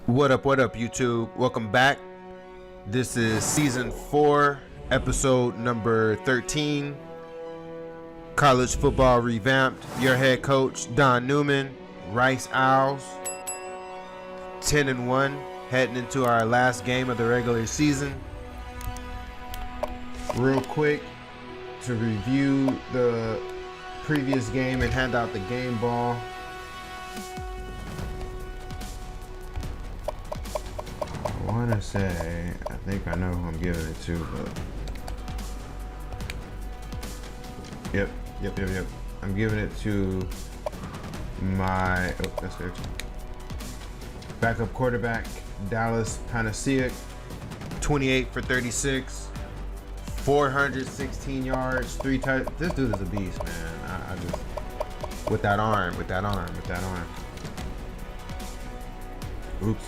What up, YouTube? Welcome back. This is season 4, episode number 13. College football revamped. Your head coach, Don Newman, Rice Owls, 10-1, heading into our last game of the regular season. Real quick, to review the previous game and hand out the game ball. I want to say, I think I know who I'm giving it to, but yep. I'm giving it to my that's there too. Backup quarterback, Dallas Panaceic, 28 for 36, 416 yards, 3 touchdowns. This dude is a beast, man. I just with that arm. Oops.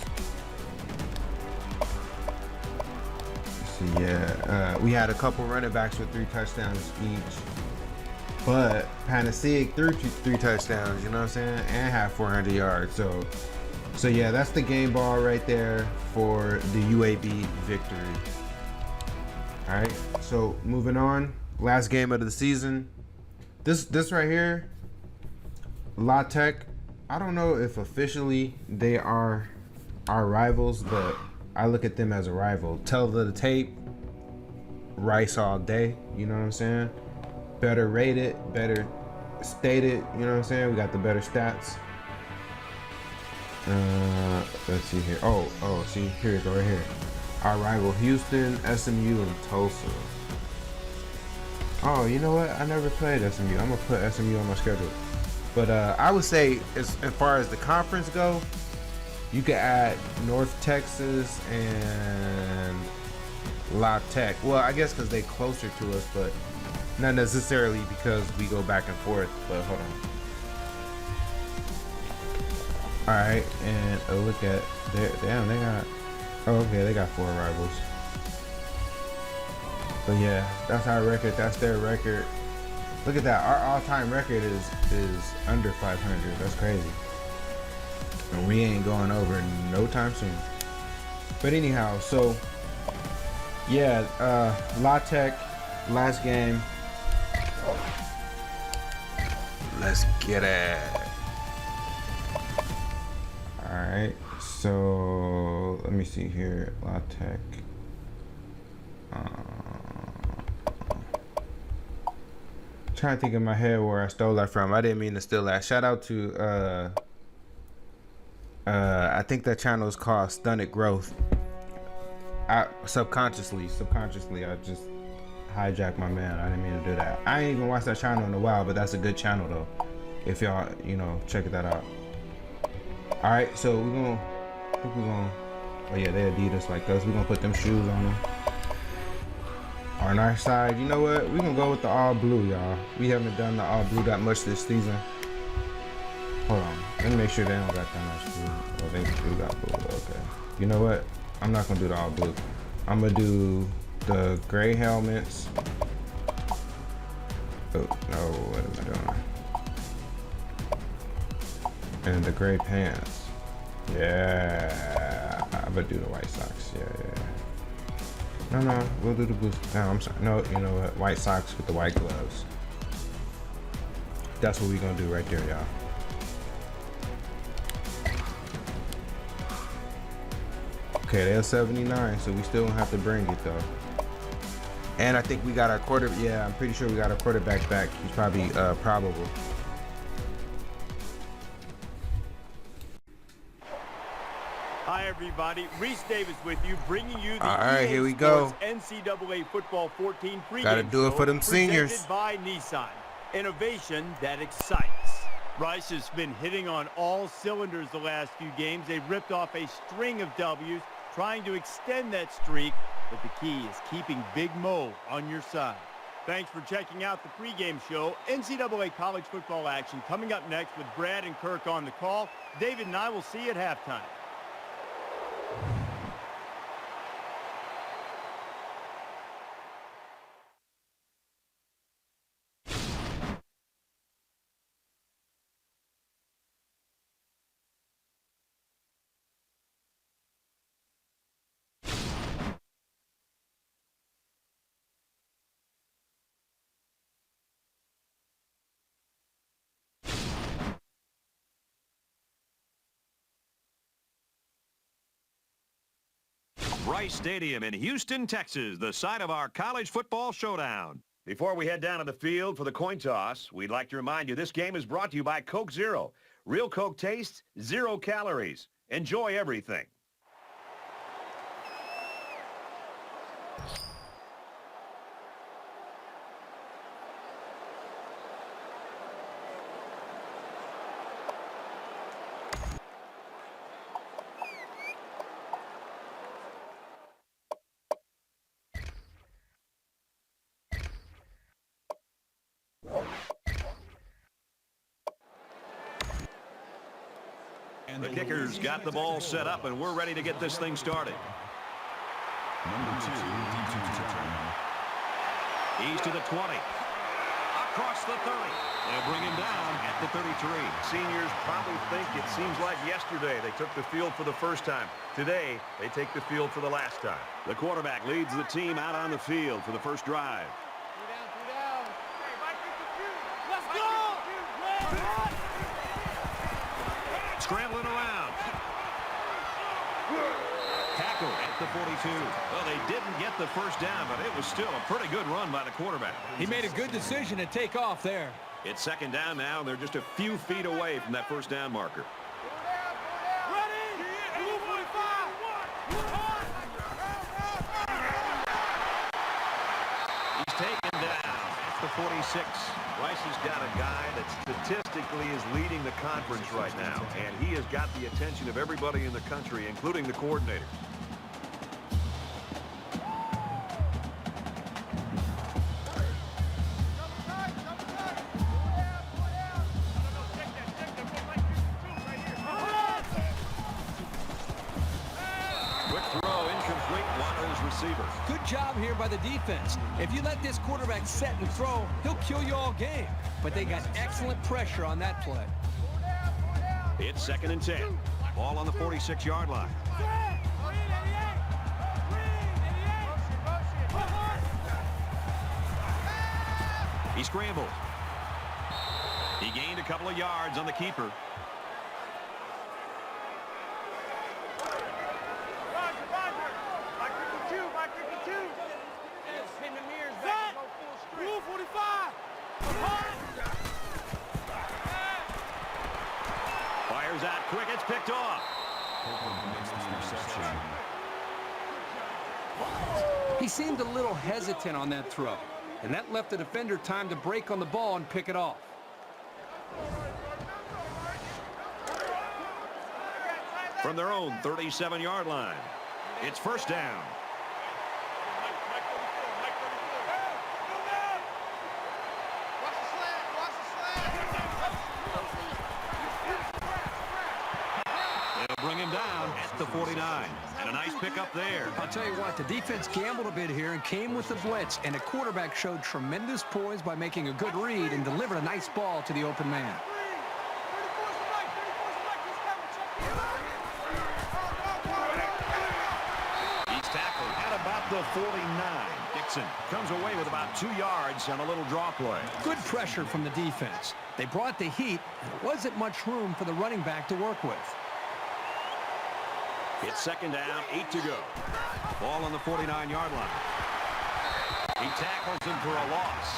Yeah, we had a couple running backs with 3 touchdowns each, but Panaceic threw 3 touchdowns, you know what I'm saying, and had 400 yards. So yeah, that's the game ball right there for the UAB victory. All right, so moving on, last game of the season. This right here, La Tech. I don't know if officially they are our rivals, but I look at them as a rival. Tell the tape, Rice all day, you know what I'm saying? Better rated, better stated, you know what I'm saying? We got the better stats. Let's see here. Oh, see, here we go, right here. Our rival Houston, SMU, and Tulsa. Oh, you know what? I never played SMU. I'm gonna put SMU on my schedule. But I would say, as far as the conference go, you could add North Texas and La Tech. Well, I guess because they're closer to us, but not necessarily because we go back and forth. But hold on. All right, and a look at damn, they got. Oh, okay, they got 4 rivals. But yeah, that's our record. That's their record. Look at that. Our all-time record is under 500. That's crazy. And we ain't going over no time soon. But anyhow, so yeah, La Tech, last game. Let's get it. Alright, so let me see here. La Tech. Trying to think in my head where I stole that from. I didn't mean to steal that. Shout out to I think that channel is called Stunted Growth. Subconsciously, I just hijacked my man. I didn't mean to do that. I ain't even watched that channel in a while, but that's a good channel though. If y'all, check that out. All right, so oh yeah, they Adidas like us. We're gonna put them shoes on them. On our side, you know what? We're gonna go with the all blue, y'all. We haven't done the all blue that much this season. Hold on, let me make sure they don't got that much blue. Oh, they do got blue, okay. You know what? I'm not gonna do the all blue. I'm gonna do the gray helmets. Oh, no, what am I doing? And the gray pants. Yeah, I'm gonna do the white socks, yeah. No, we'll do the blue. No, I'm sorry. No, you know what? White socks with the white gloves. That's what we're gonna do right there, y'all. Okay, they're 79, so we still don't have to bring it though. And I think we got our I'm pretty sure we got our quarterback back. He's probably probable. Hi everybody, Reese Davis with you, bringing you the Alright, here we go. NCAA Football 14 pregame Gotta do it for them seniors. Presented by Nissan. Innovation that excites. Rice has been hitting on all cylinders the last few games. They've ripped off a string of W's, trying to extend that streak, but the key is keeping Big Mo on your side. Thanks for checking out the pregame show. NCAA college football action coming up next with Brad and Kirk on the call. David and I will see you at halftime. Rice Stadium in Houston, Texas, the site of our college football showdown. Before we head down to the field for the coin toss, we'd like to remind you this game is brought to you by Coke Zero. Real Coke taste, 0 calories. Enjoy everything. The kicker's got the ball set up, and we're ready to get this thing started. He's to the 20. Across the 30. They'll bring him down at the 33. Seniors probably think it seems like yesterday they took the field for the first time. Today, they take the field for the last time. The quarterback leads the team out on the field for the first drive. Let's go! Scrambling around. Tackle at the 42. Well, they didn't get the first down, but it was still a pretty good run by the quarterback. He made a good decision to take off there. It's second down now, and they're just a few feet away from that first down marker. He's taken down at the 46. Rice has got a guy that statistically is leading the conference right now, and he has got the attention of everybody in the country, including the coordinator. Quick throw, incomplete, Watto's receiver. Good job here by the defense. If you let this quarterback set and throw, he'll kill you all game. But they got excellent pressure on that play. It's second and 10. Ball on the 46-yard line. He scrambled. He gained a couple of yards on the keeper. Fires out quick. It's picked off. He seemed a little hesitant on that throw, and that left the defender time to break on the ball and pick it off. From their own 37-yard line. It's first down. Bring him down at the 49. And a nice pickup there. I'll tell you what, the defense gambled a bit here and came with the blitz, and the quarterback showed tremendous poise by making a good read and delivered a nice ball to the open man. He's tackled at about the 49. Dixon comes away with about 2 yards on a little draw play. Good pressure from the defense. They brought the heat, and there wasn't much room for the running back to work with. It's second down, 8 to go. Ball on the 49-yard line. He tackles him for a loss.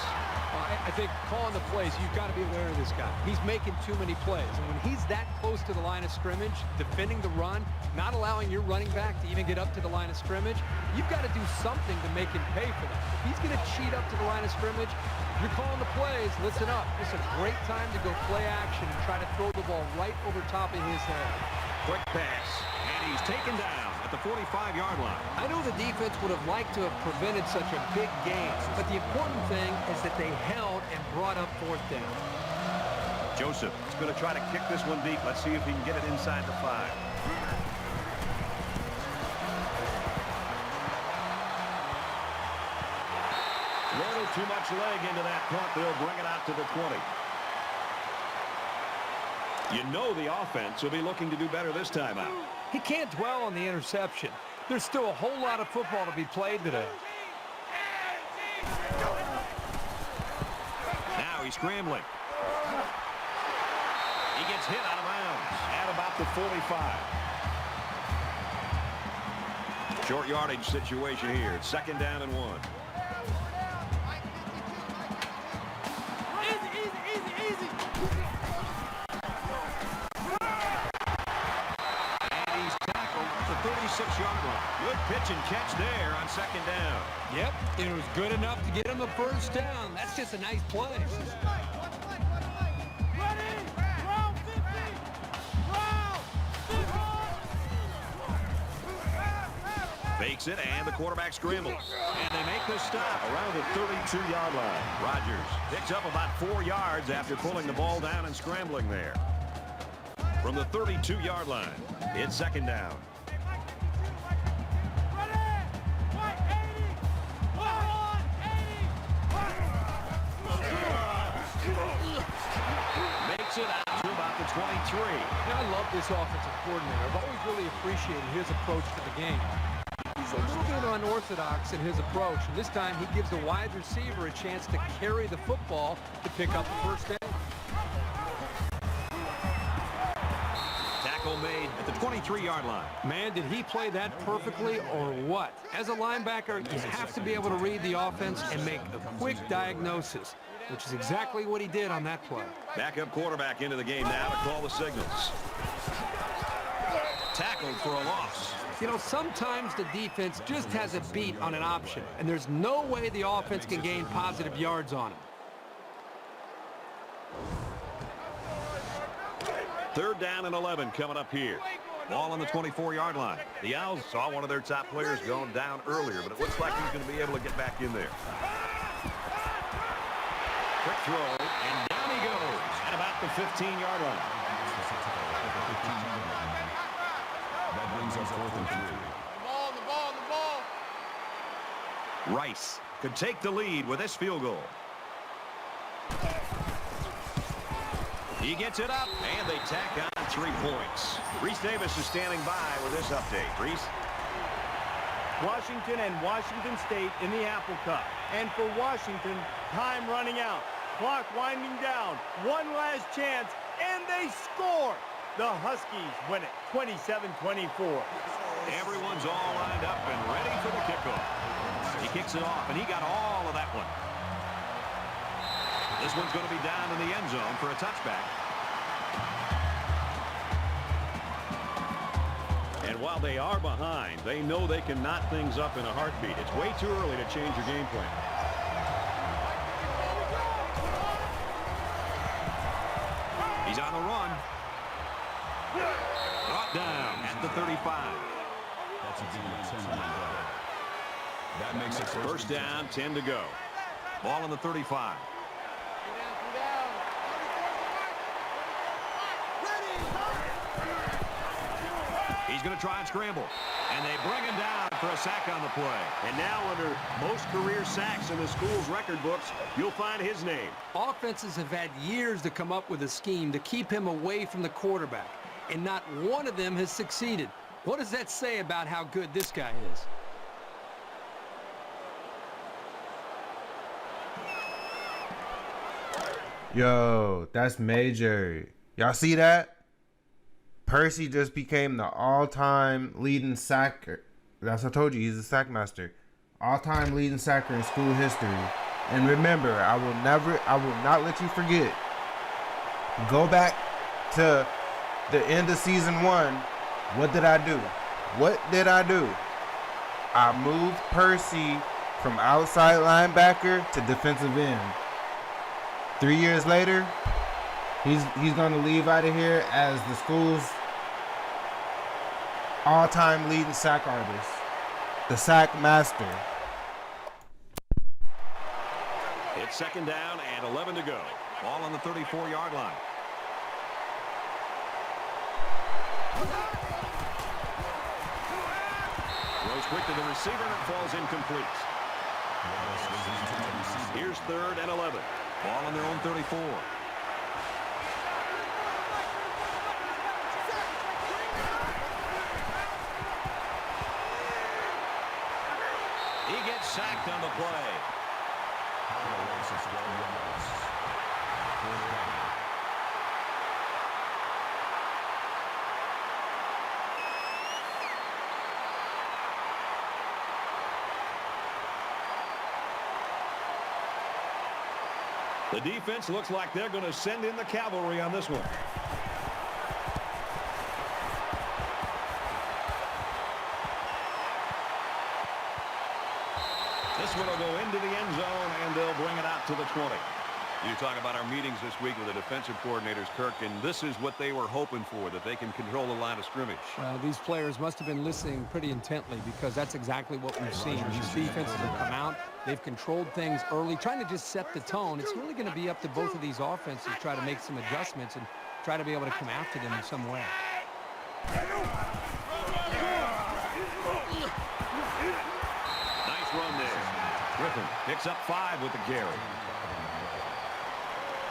I think calling the plays, you've got to be aware of this guy. He's making too many plays. And when he's that close to the line of scrimmage, defending the run, not allowing your running back to even get up to the line of scrimmage, you've got to do something to make him pay for that. If he's going to cheat up to the line of scrimmage, you're calling the plays, listen up. It's a great time to go play action and try to throw the ball right over top of his head. Quick pass, and he's taken down at the 45-yard line. I know the defense would have liked to have prevented such a big gain, but the important thing is that they held and brought up fourth down. Joseph He's going to try to kick this one deep. Let's see if he can get it inside the 5. little too much leg into that punt. They'll bring it out to the 20. You know the offense will be looking to do better this time out. He can't dwell on the interception. There's still a whole lot of football to be played today. Now he's scrambling. He gets hit out of bounds at about the 45. Short yardage situation here. It's 2nd down and 1. And he's tackled at the 36-yard line. Good pitch and catch there on 2nd down. Yep, it was good enough to get him a first down. That's just a nice play. Fakes it, and the quarterback scrambles. And they make the stop around the 32-yard line. Rodgers picks up about 4 yards after pulling the ball down and scrambling there. From the 32-yard line, it's 2nd down. Makes it out to about the 23. I love this offensive coordinator. I've always really appreciated his approach to the game. He's a little bit unorthodox in his approach, and this time he gives the wide receiver a chance to carry the football to pick up the first down. Tackle made at the 23-yard line. Man, did he play that perfectly or what? As a linebacker, you have to be able to read the offense and make a quick diagnosis, which is exactly what he did on that play. Backup quarterback into the game now to call the signals. Tackled for a loss. You know, sometimes the defense just has a beat on an option, and there's no way the offense can gain positive yards on him. 3rd down and 11 coming up here. Ball on the 24-yard line. The Owls saw one of their top players going down earlier, but it looks like he's going to be able to get back in there. Quick throw, and down he goes at about the 15-yard line. That brings us 4th and 3. The ball. Rice could take the lead with this field goal. He gets it up, and they tack on 3 points. Reese Davis is standing by with this update. Reese? Washington and Washington State in the Apple Cup. And for Washington, time running out. Clock winding down. One last chance, and they score. The Huskies win it 27-24. Everyone's all lined up and ready for the kickoff. He kicks it off, and he got all of that one. This one's going to be down in the end zone for a touchback. And while they are behind, they know they can knot things up in a heartbeat. It's way too early to change your game plan. He's on the run. Brought down at the 35. That's a good 10 on that makes it 1st down, 10 to go. Ball on the 35. He's going to try and scramble. And they bring him down for a sack on the play. And now under most career sacks in the school's record books, you'll find his name. Offenses have had years to come up with a scheme to keep him away from the quarterback, and not one of them has succeeded. What does that say about how good this guy is? Yo, that's major. Y'all see that? Percy just became the all-time leading sacker. That's what I told you. He's a sack master. All-time leading sacker in school history. And remember, I will not let you forget. Go back to the end of season 1. What did I do? I moved Percy from outside linebacker to defensive end. 3 years later, he's going to leave out of here as the school's all-time leading sack artist, the sack master. It's 2nd down and 11 to go. Ball on the 34-yard line. Throws quick to the receiver, and it falls incomplete. Here's 3rd and 11. Ball on their own 34. He gets sacked on the play. The defense looks like they're going to send in the cavalry on this one. This one will go into the end zone, and they'll bring it out to the 20. You talk about our meetings this week with the defensive coordinators, Kirk, and this is what they were hoping for, that they can control the line of scrimmage. Well, these players must have been listening pretty intently because that's exactly what we've seen. These defenses have come out. They've controlled things early, trying to just set the tone. It's really going to be up to both of these offenses to try to make some adjustments and try to be able to come after them in some way. Nice run there. Griffin picks up 5 with the carry.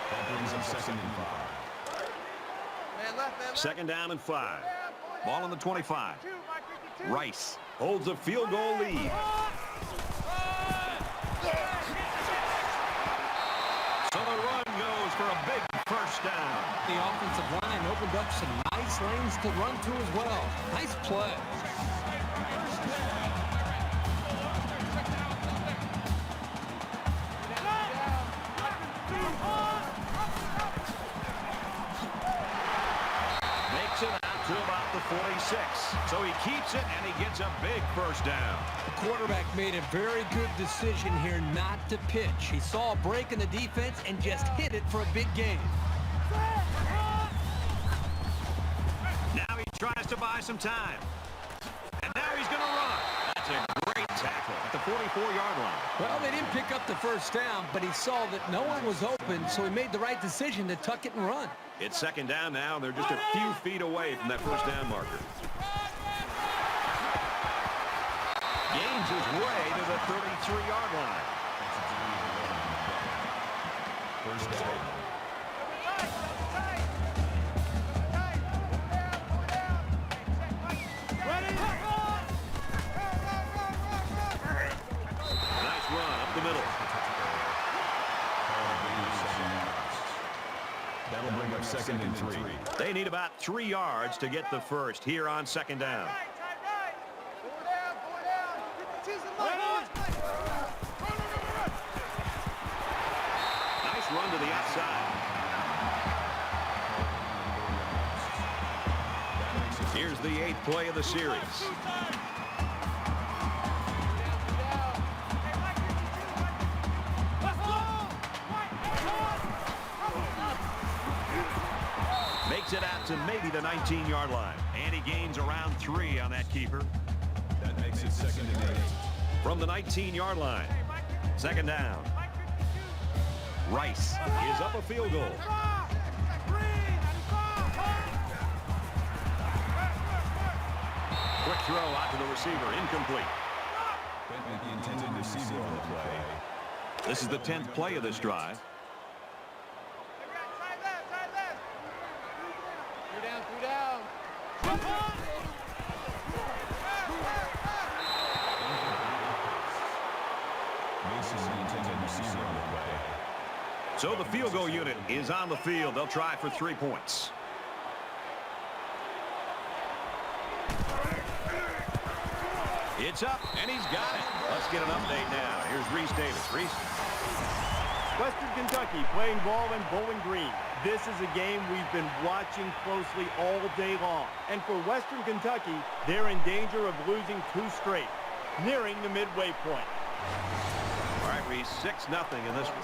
That brings him second and 5. Second down and 5. Ball on the 25. Rice holds a field goal lead. So the run goes for a big first down. The offensive line opened up some nice lanes to run to as well. Nice play. Makes it out to about the 46. So he keeps it, and he gets a big first down. The quarterback made a very good decision here not to pitch. He saw a break in the defense and just hit it for a big gain. Now he tries to buy some time. And now he's going to run. That's a great tackle at the 44-yard line. Well, they didn't pick up the first down, but he saw that no one was open, so he made the right decision to tuck it and run. It's second down now, and they're just a few feet away from that first down marker. Gains his way to the 33-yard line. First down. Nice run up the middle. That'll bring up second and 3. They need about 3 yards to get the first here on second down. Nice run to the outside. Here's the 8th play of the series. Makes it out to maybe the 19-yard line. And he gains around 3 on that keeper. That makes it second and 8. From the 19-yard line. Second down. Rice is up a field goal. Quick throw out to the receiver. Incomplete. Bentley, the intended receiver on the play. This is the 10th play of this drive. So the field goal unit is on the field. They'll try for 3 points. It's up, and he's got it. Let's get an update now. Here's Reese Davis. Reese. Western Kentucky playing ball in Bowling Green. This is a game we've been watching closely all day long. And for Western Kentucky, they're in danger of losing 2 straight, nearing the midway point. All right, Reese, 6-0 in this one.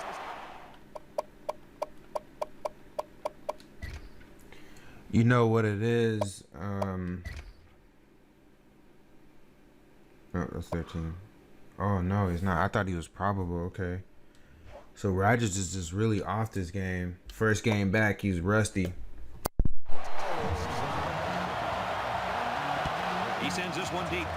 You know what it is. Oh, that's 13. Oh, no, he's not. I thought he was probable. Okay. So Rogers is just really off this game. First game back, he's rusty. He sends this one deep.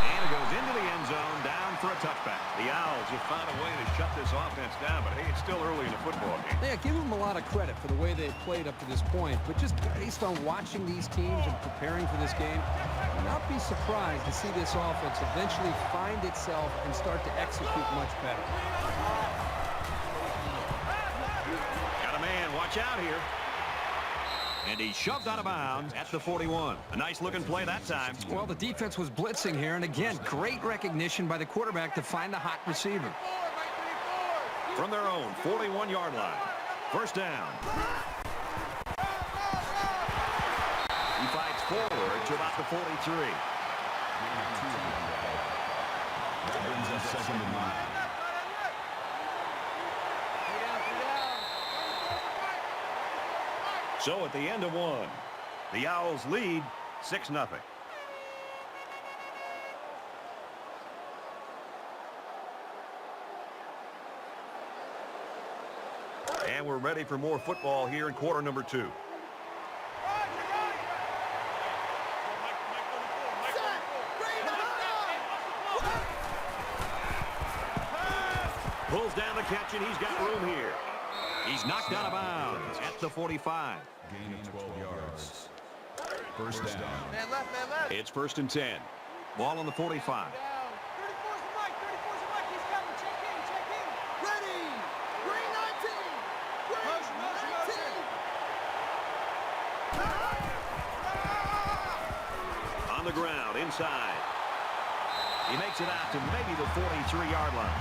And it goes into the end zone, down for a touchback. The Owls have found a way to shut this offense down, but hey, it's still early in the football game. Yeah, give them a lot of credit for the way they've played up to this point, but just based on watching these teams and preparing for this game, I'd not be surprised to see this offense eventually find itself and start to execute much better. Got a man, watch out here. And he shoved out of bounds at the 41. A nice-looking play that time. Well, the defense was blitzing here, and again, great recognition by the quarterback to find the hot receiver. from their own 41-yard line. First down. He fights forward to about the 43. That brings us second and 9. So at the end of one, the Owls lead 6-0. And we're ready for more football here in quarter number 2. Pulls down the catch, and he's got room here. He's knocked out of bounds at the 45. Gain of 12 yards. First down. Man left, man left. It's first and 10. Ball on the 45. 34's the mic, 34's the mic. He's coming. Check in, check in. Ready. Green 19. Green 19. On the ground, inside. He makes it out to maybe the 43-yard line.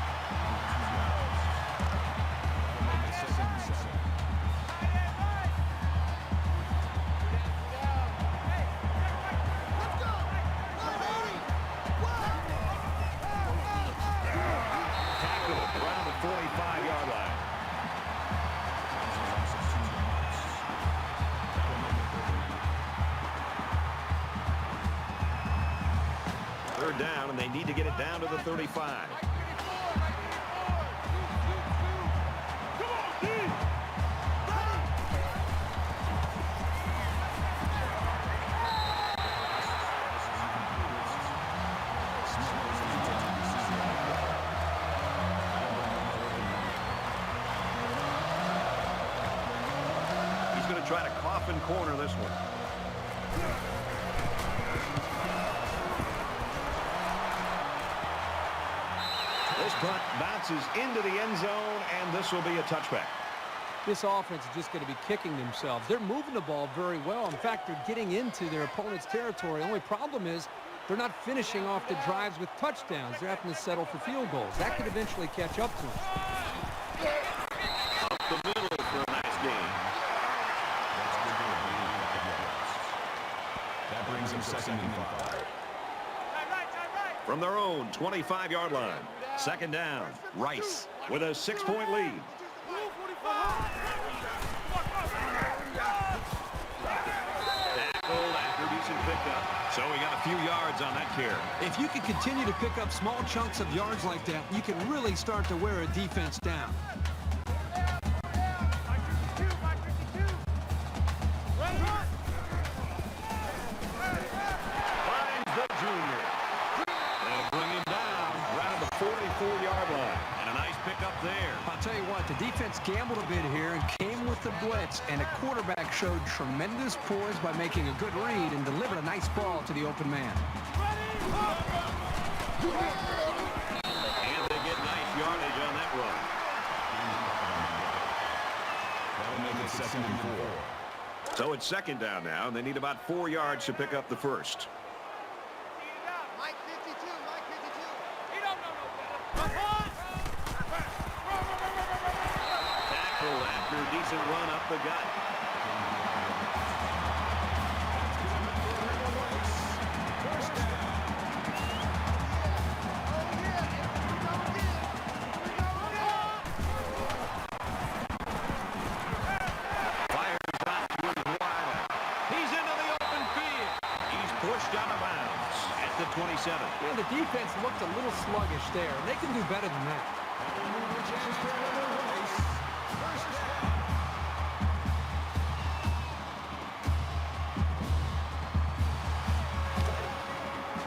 Third down, and they need to get it down to the 35. He's going to try to coffin corner this one. This punt bounces into the end zone, and this will be a touchback. This offense is just going to be kicking themselves. They're moving the ball very well. In fact, they're getting into their opponent's territory. The only problem is they're not finishing off the drives with touchdowns. They're having to settle for field goals. That could eventually catch up to them. Up the middle for a nice gain. That brings him second and 5. From their own 25-yard line. Second down. Rice with a 6-point lead. Tackled after decent pickup. So we got a few yards on that carry. If you can continue to pick up small chunks of yards like that, you can really start to wear a defense down. Finds the junior. They'll bring him down right at the 44-yard line. And a nice pickup there. I'll tell you what, the defense gambled a bit here and came with the blitz, and the quarterback showed tremendous poise by making a good read and delivered a nice ball to the open man. And they get nice yardage on that run. That'll make it second and 4. So it's second down now, and they need about 4 yards to pick up the first. Mike 52, Mike 52. Tackle after a decent run up the gut. Fires out to his wide. He's into the open field. He's pushed out of bounds at the 27. Yeah, the defense looked a little sluggish there, and they can do better than that.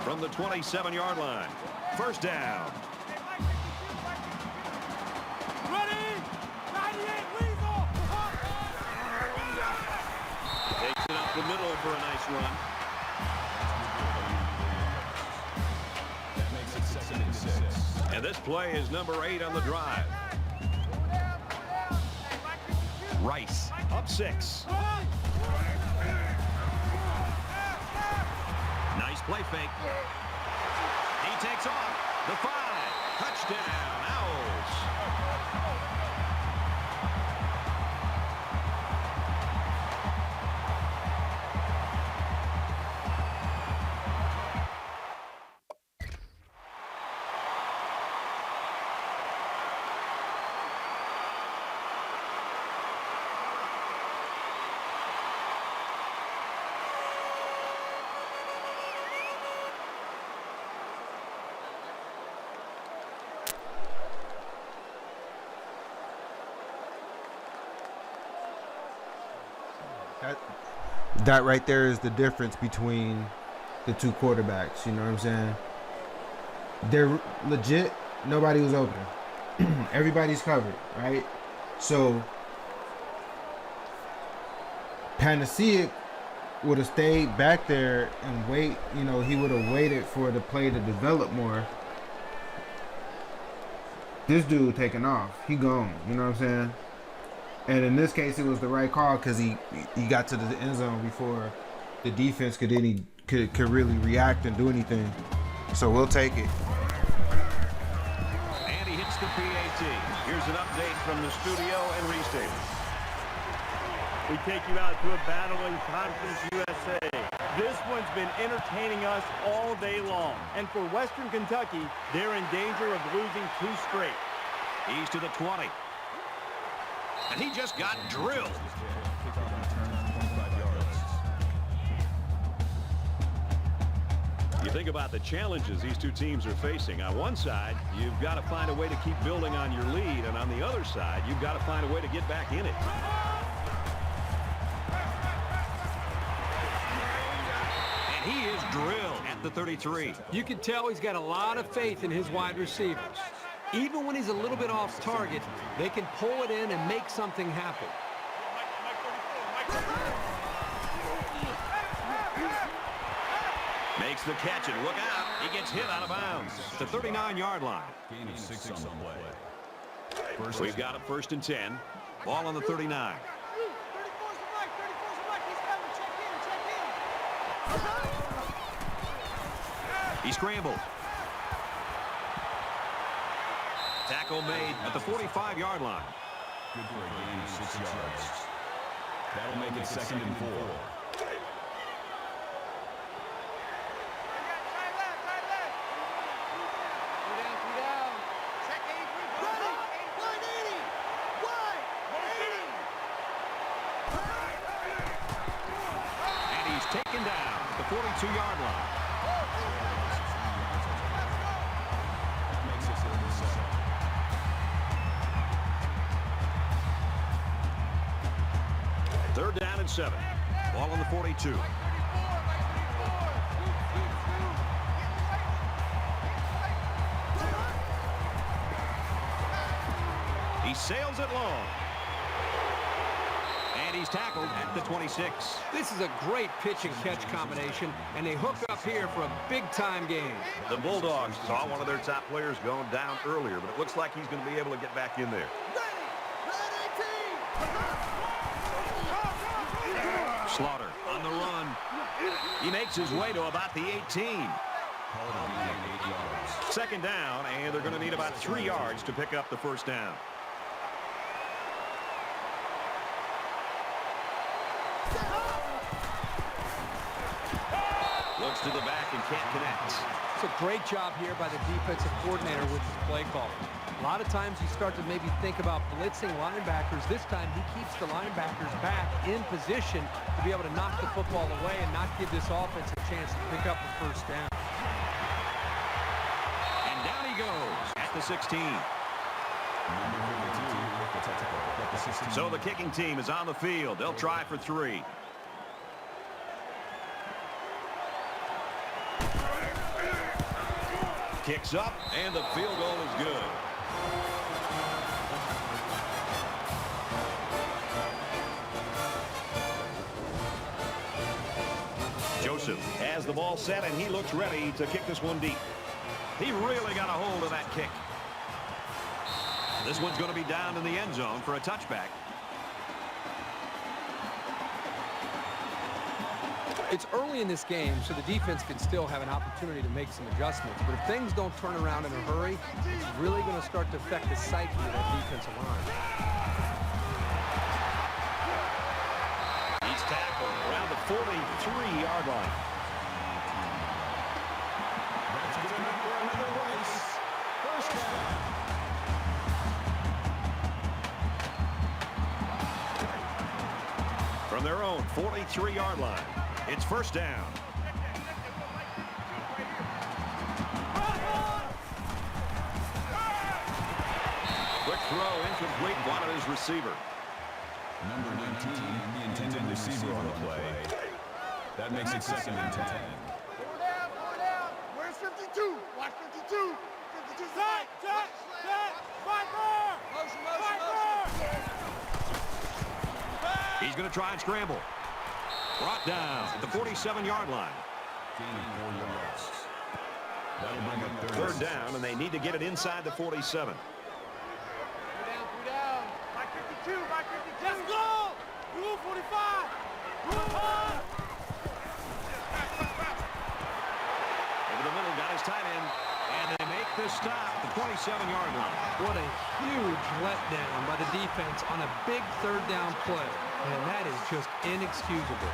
From the 27-yard line. First down. Takes it up the middle for a nice run. That makes it second and 6. And this play is number 8 on the drive. Rice up 6. Nice play fake. He takes off. The 5. Touchdown, Owls. That right there is the difference between the two quarterbacks. You know what I'm saying? They're legit. Nobody was open. Everybody's covered, right? So Panacea would have stayed back there and wait. You know, he would have waited for the play to develop more. This dude taking off. He gone. You know what I'm saying? And in this case, it was the right call because he got to the end zone before the defense could really react and do anything. So we'll take it. And he hits the PAT. Here's an update from the studio and restate. We take you out to a battle in Conference USA. This one's been entertaining us all day long. And for Western Kentucky, they're in danger of losing 2 straight. He's to the 20. And he just got drilled. You think about the challenges these two teams are facing. On one side, you've got to find a way to keep building on your lead. And on the other side, you've got to find a way to get back in it. And he is drilled at the 33. You can tell he's got a lot of faith in his wide receivers. Even when he's a little bit off target, they can pull it in and make something happen. Makes the catch and look out. He gets hit out of bounds. The 39-yard line. Gain of 6 on the play. We've got a 1st and 10. Ball on the 39. 34's the right, 34's the right. He's coming. Check in. He scrambled. Tackle made at the 45-yard line. Good for a gain of 6 yards. That'll make it 2nd and 4. And he's taken down at the 42-yard line. Makes it 3rd and 7. 3rd down and 7. Ball on the 42. He sails it long. And he's tackled at the 26. This is a great pitch and catch combination, and they hook up here for a big-time game. The Bulldogs saw one of their top players going down earlier, but it looks like he's going to be able to get back in there. Slaughter on the run. He makes his way to about the 18. 2nd down, and they're going to need about 3 yards to pick up the 1st down. Looks to the back and can't connect. It's a great job here by the defensive coordinator with his play call. A lot of times you start to maybe think about blitzing linebackers. This time he keeps the linebackers back in position to be able to knock the football away and not give this offense a chance to pick up a 1st down. And down he goes at the 16. So the kicking team is on the field. They'll try for 3. Kicks up, and the field goal is good. Joseph has the ball set, and he looks ready to kick this one deep. He really got a hold of that kick. This one's going to be down in the end zone for a touchback. It's early in this game, so the defense can still have an opportunity to make some adjustments. But if things don't turn around in a hurry, it's really going to start to affect the psyche of that defensive line. He's tackled around the 43-yard line. That's good enough for another race. 1st down. From their own 43-yard line. It's 1st down. Quick throw, incomplete, wanted his receiver. Number 19, the intended receiver on the play. That makes it 2nd and 10. Four down. Where's 52? Watch 52. 52 set. Viper. Motion. He's going to try and scramble. Brought down at the 47-yard line. Gaining 4 yards. That'll bring up 3rd down, and they need to get it inside the 47. 3 down. Mike 52. Let's go. Rule 45. Over the middle, got his tight end, and they make the stop at the 27-yard line. What a huge letdown by the defense on a big 3rd down play. And that is just inexcusable.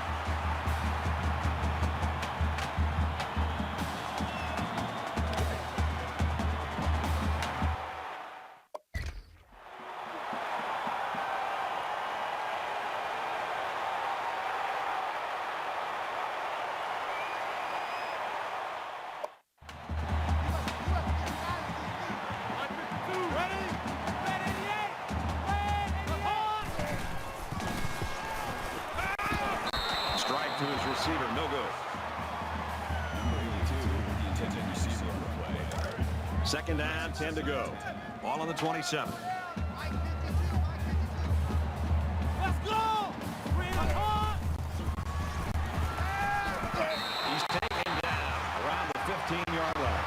Strike to his receiver, no good. Second down, 10 to go. Ball on the 27. Let's go. He's taken down around the 15-yard line.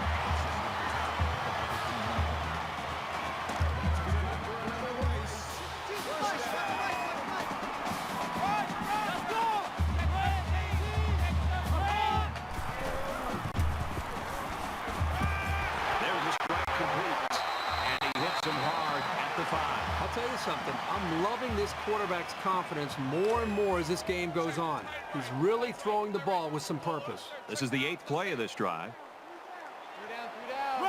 There's a strike complete, and he hits him hard at the 5. I'll tell you something. I'm loving this quarterback's confidence more and more as this game goes on. He's really throwing the ball with some purpose. This is the 8th play of this drive. 3 down.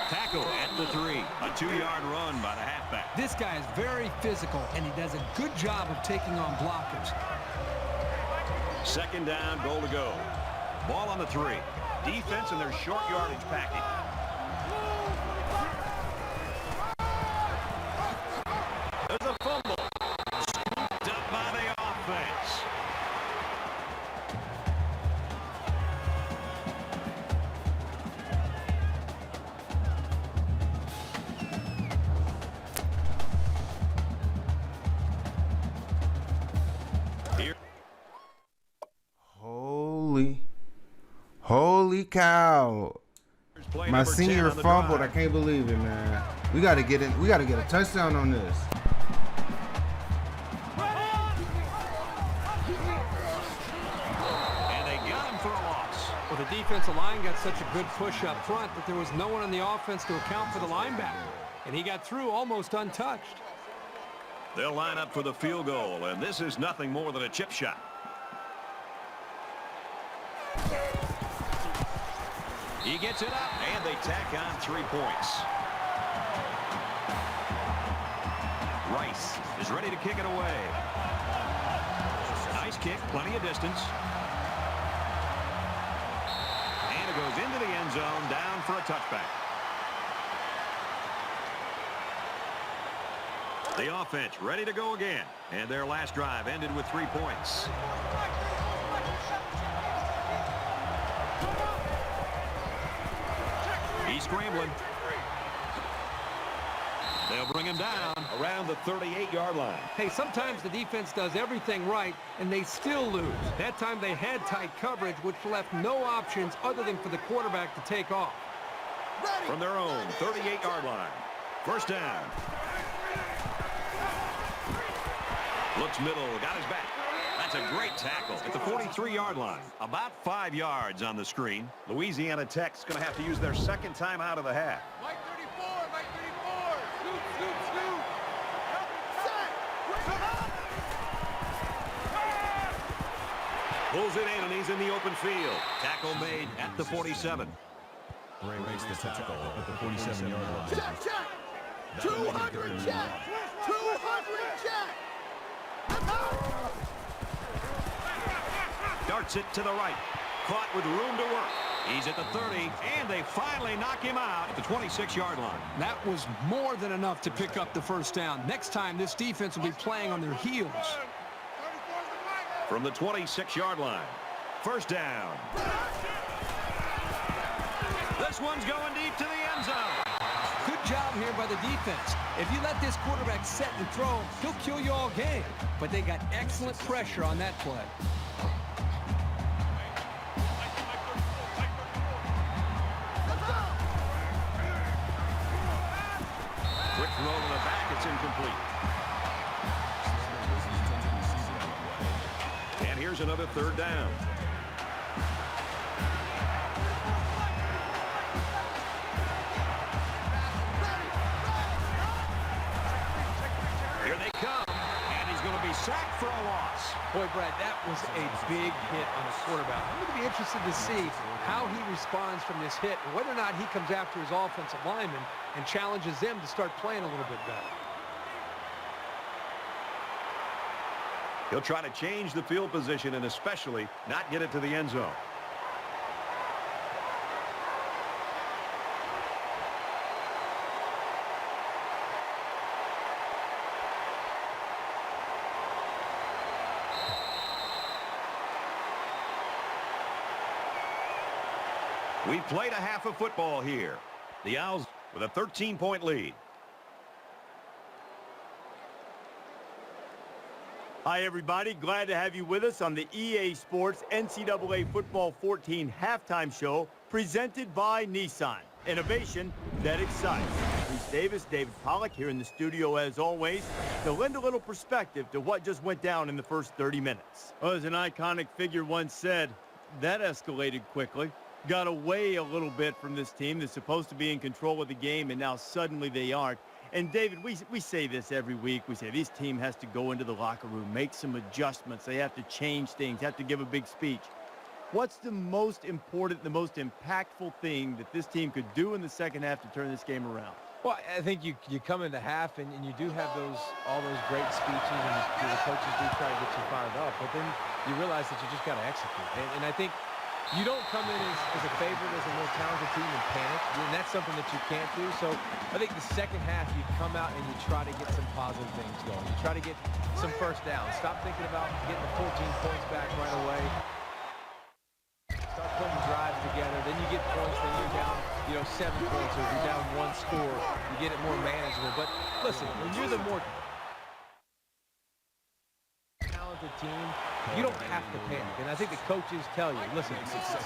Tackle at the 3. A 2-yard run by the halfback. This guy is very physical, and he does a good job of taking on blockers. Second down, goal to go. Ball on the 3. Defense in their short yardage package. There's a fumble. Scooped up by the offense. Here. Holy cow. Play My number 10 senior on the fumbled. I drive. can't believe it, man. We got to get it. We got to get a touchdown on this. And they got him for a loss. Well, the defensive line got such a good push up front that there was no one on the offense to account for the linebacker. And he got through almost untouched. They'll line up for the field goal, and this is nothing more than a chip shot. He gets it up, and they tack on 3 points. Rice is ready to kick it away. Nice kick, plenty of distance. And it goes into the end zone, down for a touchback. The offense ready to go again, and their last drive ended with 3 points. He's scrambling. They'll bring him down around the 38-yard line. Hey, sometimes the defense does everything right, and they still lose. That time they had tight coverage, which left no options other than for the quarterback to take off. From their own 38-yard line. First down. Looks middle, got his back. That's a great tackle at the 43-yard line. About 5 yards on the screen. Louisiana Tech's going to have to use their second time out of the half. Mike 34. Scoop. Pulls it in, and he's in the open field. Tackle made at the 47. Breaks the tackle at the 47-yard line. Check. 200 check. 200 check. Darts it to the right. Caught with room to work. He's at the 30, and they finally knock him out at the 26-yard line. That was more than enough to pick up the first down. Next time, this defense will be playing on their heels. 34 From the 26-yard line. First down. This one's going deep to the end zone. Good job here by the defense. If you let this quarterback set and throw, he'll kill you all game. But they got excellent pressure on that play. Quick throw to the back. It's incomplete. And here's another third down. Here they come, and he's going to be sacked for a loss. Boy, Brad, that was a big hit on the quarterback. I'm going to be interested to see how he responds from this hit and whether or not he comes after his offensive lineman and challenges them to start playing a little bit better. He'll try to change the field position and especially not get it to the end zone. We've played a half of football here. The Owls with a 13-point lead. Hi, everybody. Glad to have you with us on the EA Sports NCAA Football 14 halftime show presented by Nissan. Innovation that excites. Reese Davis, David Pollack here in the studio as always to lend a little perspective to what just went down in the first 30 minutes. Well, as an iconic figure once said, that escalated quickly. Got away a little bit from this team that's supposed to be in control of the game, and now suddenly they aren't. And, David, we say this every week. We say this team has to go into the locker room, make some adjustments. They have to change things, have to give a big speech. What's the most important, the most impactful thing that this team could do in the second half to turn this game around? Well, I think you come into half and you do have all those great speeches and the coaches do try to get you fired up, but then you realize that you just got to execute. And I think you don't come in as a favorite, as a more talented team and panic, and that's something that you can't do. So I think the second half you come out and you try to get some positive things going. You try to get some first downs. Stop thinking about getting the 14 points back right away. Start putting drives together. Then you get points, then you're down, 7 points, or you're down 1 score. You get it more manageable. But listen, when you're the more talented team, you don't have to panic. And I think the coaches tell you, listen,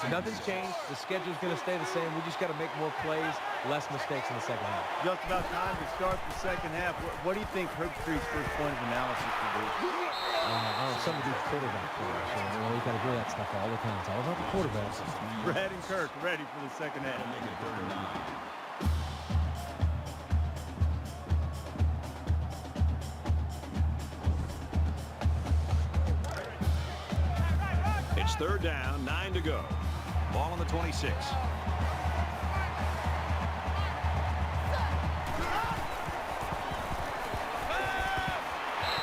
nothing's changed. The schedule's going to stay the same. We just got to make more plays, less mistakes in the second half. Just about time to start the second half. What do you think Herb Street's first point of analysis will be? Something to do with quarterback for us. You got to hear that stuff all the time. It's all about the quarterbacks. Brad and Kirk ready for the second half. It's third down, 9 to go. Ball on the 26.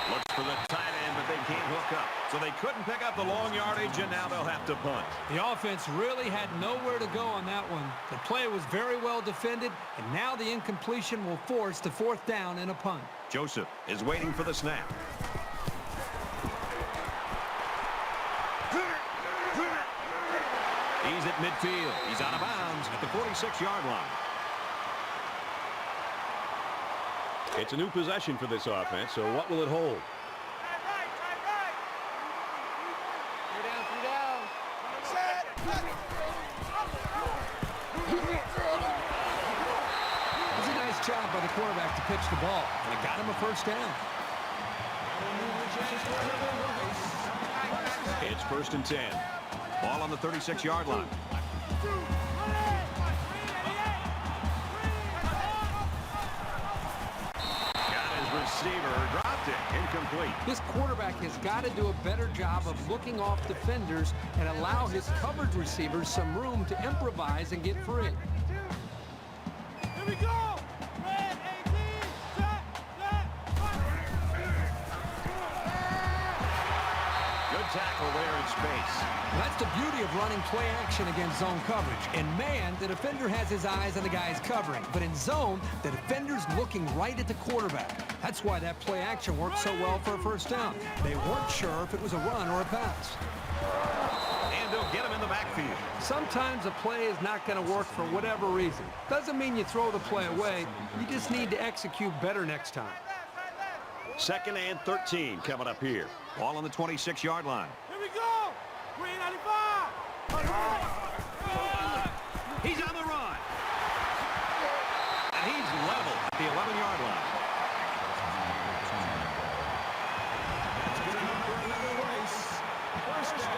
Looks for the tight end, but they can't hook up. So they couldn't pick up the long yardage, and now they'll have to punt. The offense really had nowhere to go on that one. The play was very well defended, and now the incompletion will force the fourth down and a punt. Joseph is waiting for the snap. He's at midfield. He's out of bounds at the 46-yard line. It's a new possession for this offense, so what will it hold? It's a nice job by the quarterback to pitch the ball, and it got him a first down. It's first and 10. Ball on the 36-yard line. Got his receiver, dropped it, incomplete. This quarterback has got to do a better job of looking off defenders and allow his covered receivers some room to improvise and get free. Here we go! Red 18, set, Good tackle there in space. That's the beauty of running play action against zone coverage. In man, the defender has his eyes on the guy's covering. But in zone, the defender's looking right at the quarterback. That's why that play action worked so well for a first down. They weren't sure if it was a run or a pass. And they'll get him in the backfield. Sometimes a play is not going to work for whatever reason. Doesn't mean you throw the play away. You just need to execute better next time. 2nd and 13 coming up here. Ball on the 26-yard line. Here we go. 395. He's on the run. And he's level at the 11-yard line. That's good enough for another race. First down.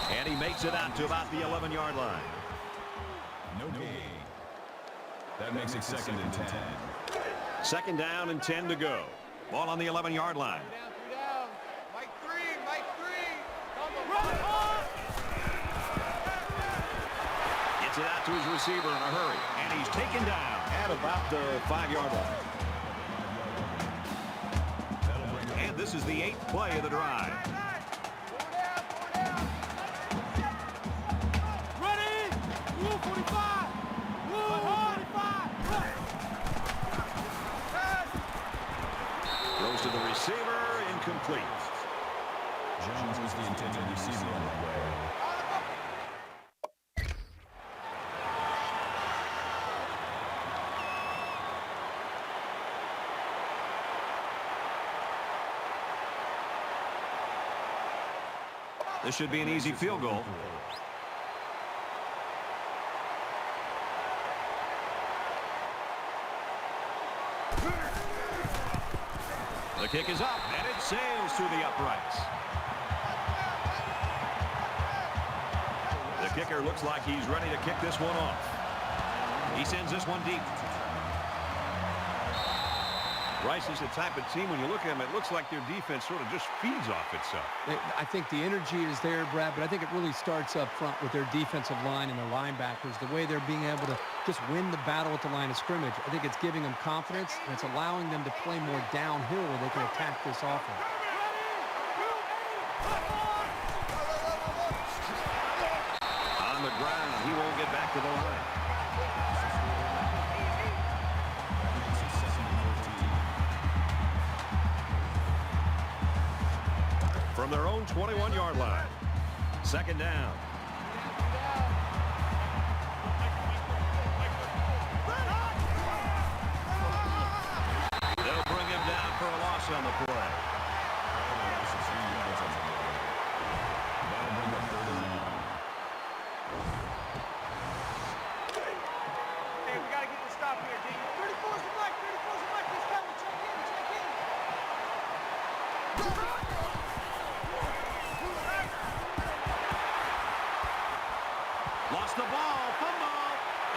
And he makes it out to about the 11-yard line. No gain. That makes it 2nd and 10. 2nd down and 10 to go. Ball on the 11-yard line. Mike 3. Run hard. Gets it out to his receiver in a hurry. And he's taken down at about the 5-yard line. And this is the 8th play of the drive. Ready. Rule 45. Rule 45. Throws to the receiver, incomplete. Jones was the intended receiver on the way. This should be an easy field goal. The kick is up, and it sails through the uprights. The kicker looks like he's ready to kick this one off. He sends this one deep. Rice is the type of team, when you look at them, it looks like their defense sort of just feeds off itself. I think the energy is there, Brad, but I think it really starts up front with their defensive line and their linebackers, the way they're being able to just win the battle at the line of scrimmage. I think it's giving them confidence, and it's allowing them to play more downhill where they can attack this offense. On the ground, he won't get back to the line. From their own 21-yard line. 2nd down. They'll bring him down for a loss on the play. Hey, we got to get the stop here, D. 34's the black. 34's the black. He's coming. Check in. Lost the ball. Fumble.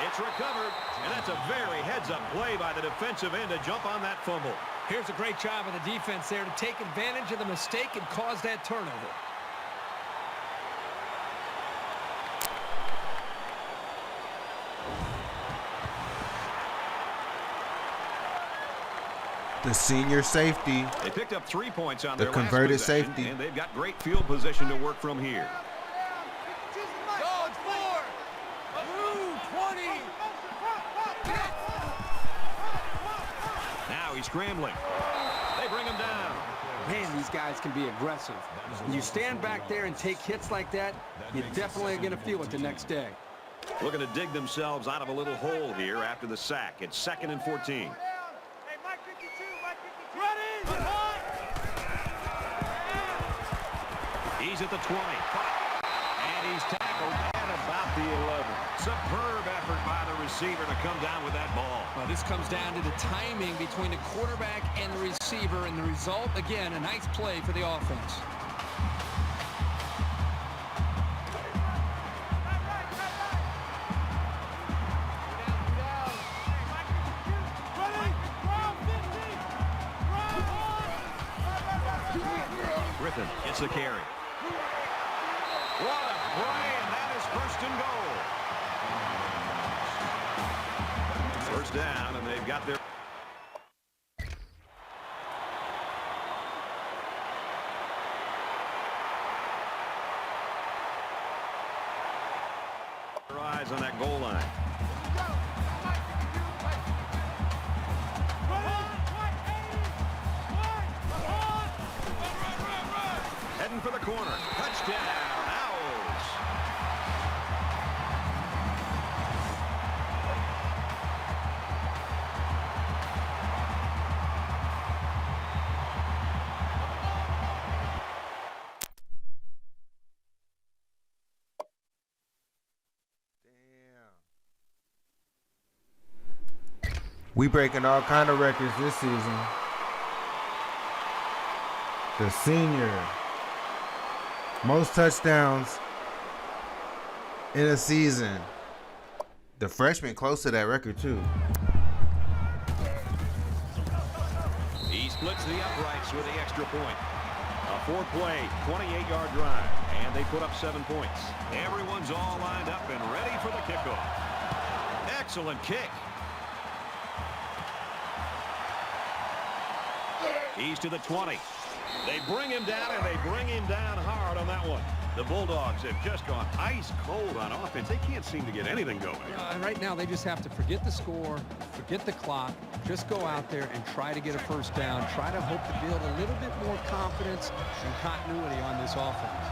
It's recovered. And that's a very heads-up play by the defensive end to jump on that fumble. Here's a great job of the defense there to take advantage of the mistake and cause that turnover. The senior safety. They picked up 3 points on The their converted last possession, safety. and they've got great field position to work from here. Go, it's 4. Blue, 20. Now he's scrambling. They bring him down. Man, these guys can be aggressive. When you stand back there and take hits like that, you're definitely going to feel it the next day. Looking to dig themselves out of a little hole here after the sack. It's 2nd and 14. Hey, Mike 52. Mike 52. Ready. He's at the 20. And he's tackled at about the 11. Superb effort by the receiver to come down with that ball. Well, this comes down to the timing between the quarterback and the receiver, and the result, again, a nice play for the offense. Griffin gets the carry. What a play, and that is 1st and goal. First down, and they've got their... guys on that goal line. Heading for the corner. Touchdown, Owls. We breaking all kind of records this season. The senior, most touchdowns in a season. The freshman close to that record too. He splits the uprights with the extra point. A 4-play, 28-yard drive, and they put up 7 points. Everyone's all lined up and ready for the kickoff. Excellent kick. He's to the 20. They bring him down, and they bring him down hard on that one. The Bulldogs have just gone ice cold on offense. They can't seem to get anything going. Right now, they just have to forget the score, forget the clock, just go out there and try to get a first down, try to hope to build a little bit more confidence and continuity on this offense.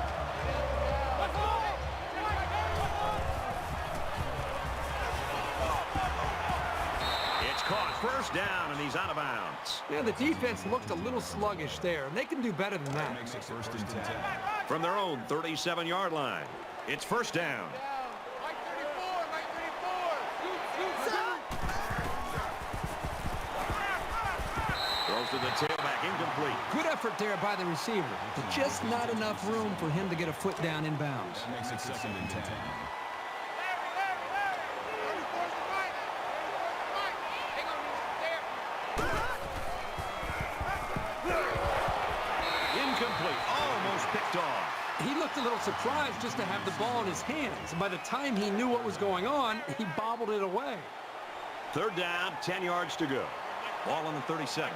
Caught first down, and he's out of bounds. Yeah, the defense looked a little sluggish there, and they can do better than that. Makes it first and 10. From their own 37-yard line, it's first down. Mike 34, Mike 34. Throws to the tailback, incomplete. Good effort there by the receiver, but just not enough room for him to get a foot down in bounds. Makes it second and 10. He looked a little surprised just to have the ball in his hands. By the time he knew what was going on, he bobbled it away. Third down, 10 yards to go. Ball on the 32nd.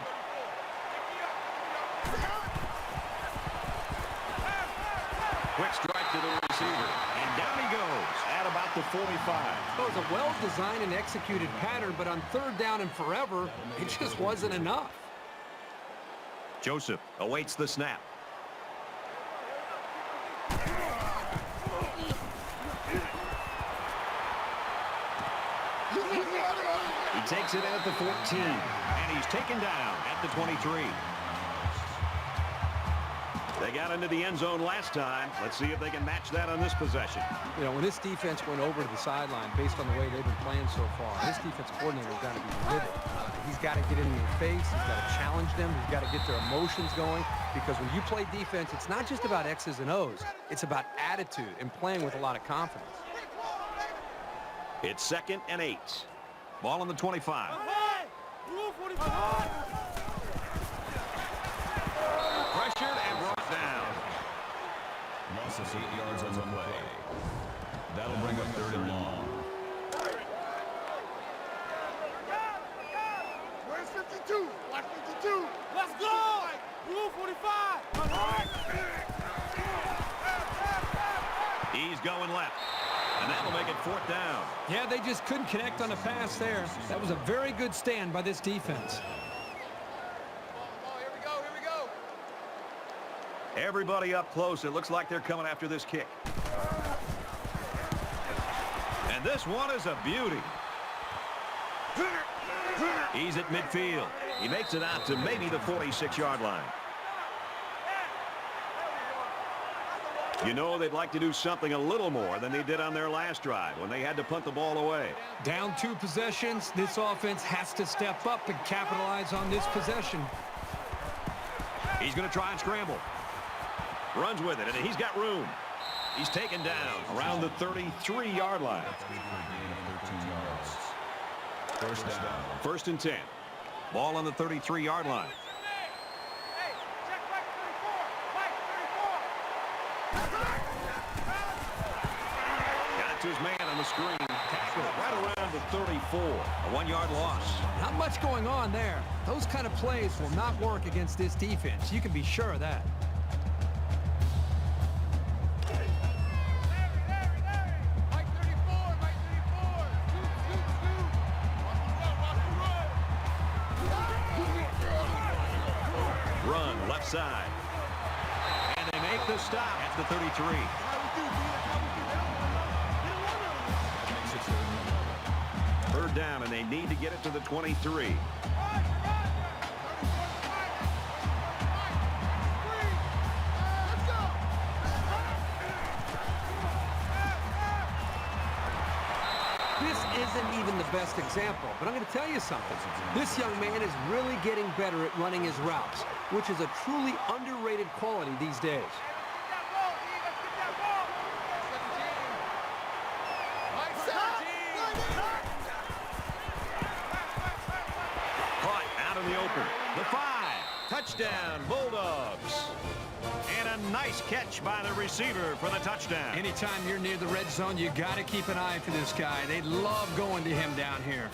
Quick strike to the receiver, and down he goes at about the 45. It was a well-designed and executed pattern, but on third down and forever, it just wasn't enough. Joseph awaits the snap. He takes it at the 14, and he's taken down at the 23. They got into the end zone last time. Let's see if they can match that on this possession. You know, when this defense went over to the sideline, based on the way they've been playing so far, this defense coordinator's got to be livid. He's got to get in their face. He's got to challenge them. He's got to get their emotions going. Because when you play defense, it's not just about X's and O's. It's about attitude and playing with a lot of confidence. It's 2nd and 8. Ball on the 25. Pressured and brought down. Loss of 8 yards on the play. That'll bring up 3rd and long. Where's 52? Black 52. Let's go! Blue 45. He's going left. And that'll make it 4th down. Yeah, they just couldn't connect on a pass there. That was a very good stand by this defense. Here we go, here we go. Everybody up close. It looks like they're coming after this kick. And this one is a beauty. He's at midfield. He makes it out to maybe the 46-yard line. You know, they'd like to do something a little more than they did on their last drive when they had to punt the ball away. Down 2 possessions, this offense has to step up and capitalize on this possession. He's going to try and scramble. Runs with it, and he's got room. He's taken down around the 33-yard line. 13 yards. First down. 1st and 10. Ball on the 33-yard line. His man on the screen, tackled right around the 34, a 1-yard loss. Not much going on there. Those kind of plays will not work against this defense. You can be sure of that. Mike 34, Mike 34. side. And they make the stop at the 33. Third down, and they need to get it to the 23. This isn't even the best example, but I'm going to tell you something. This young man is really getting better at running his routes, which is a truly underrated quality these days. Caught out in the open. The 5. Touchdown, Bulldogs. And a nice catch by the receiver for the touchdown. Anytime you're near the red zone, you got to keep an eye for this guy. They love going to him down here.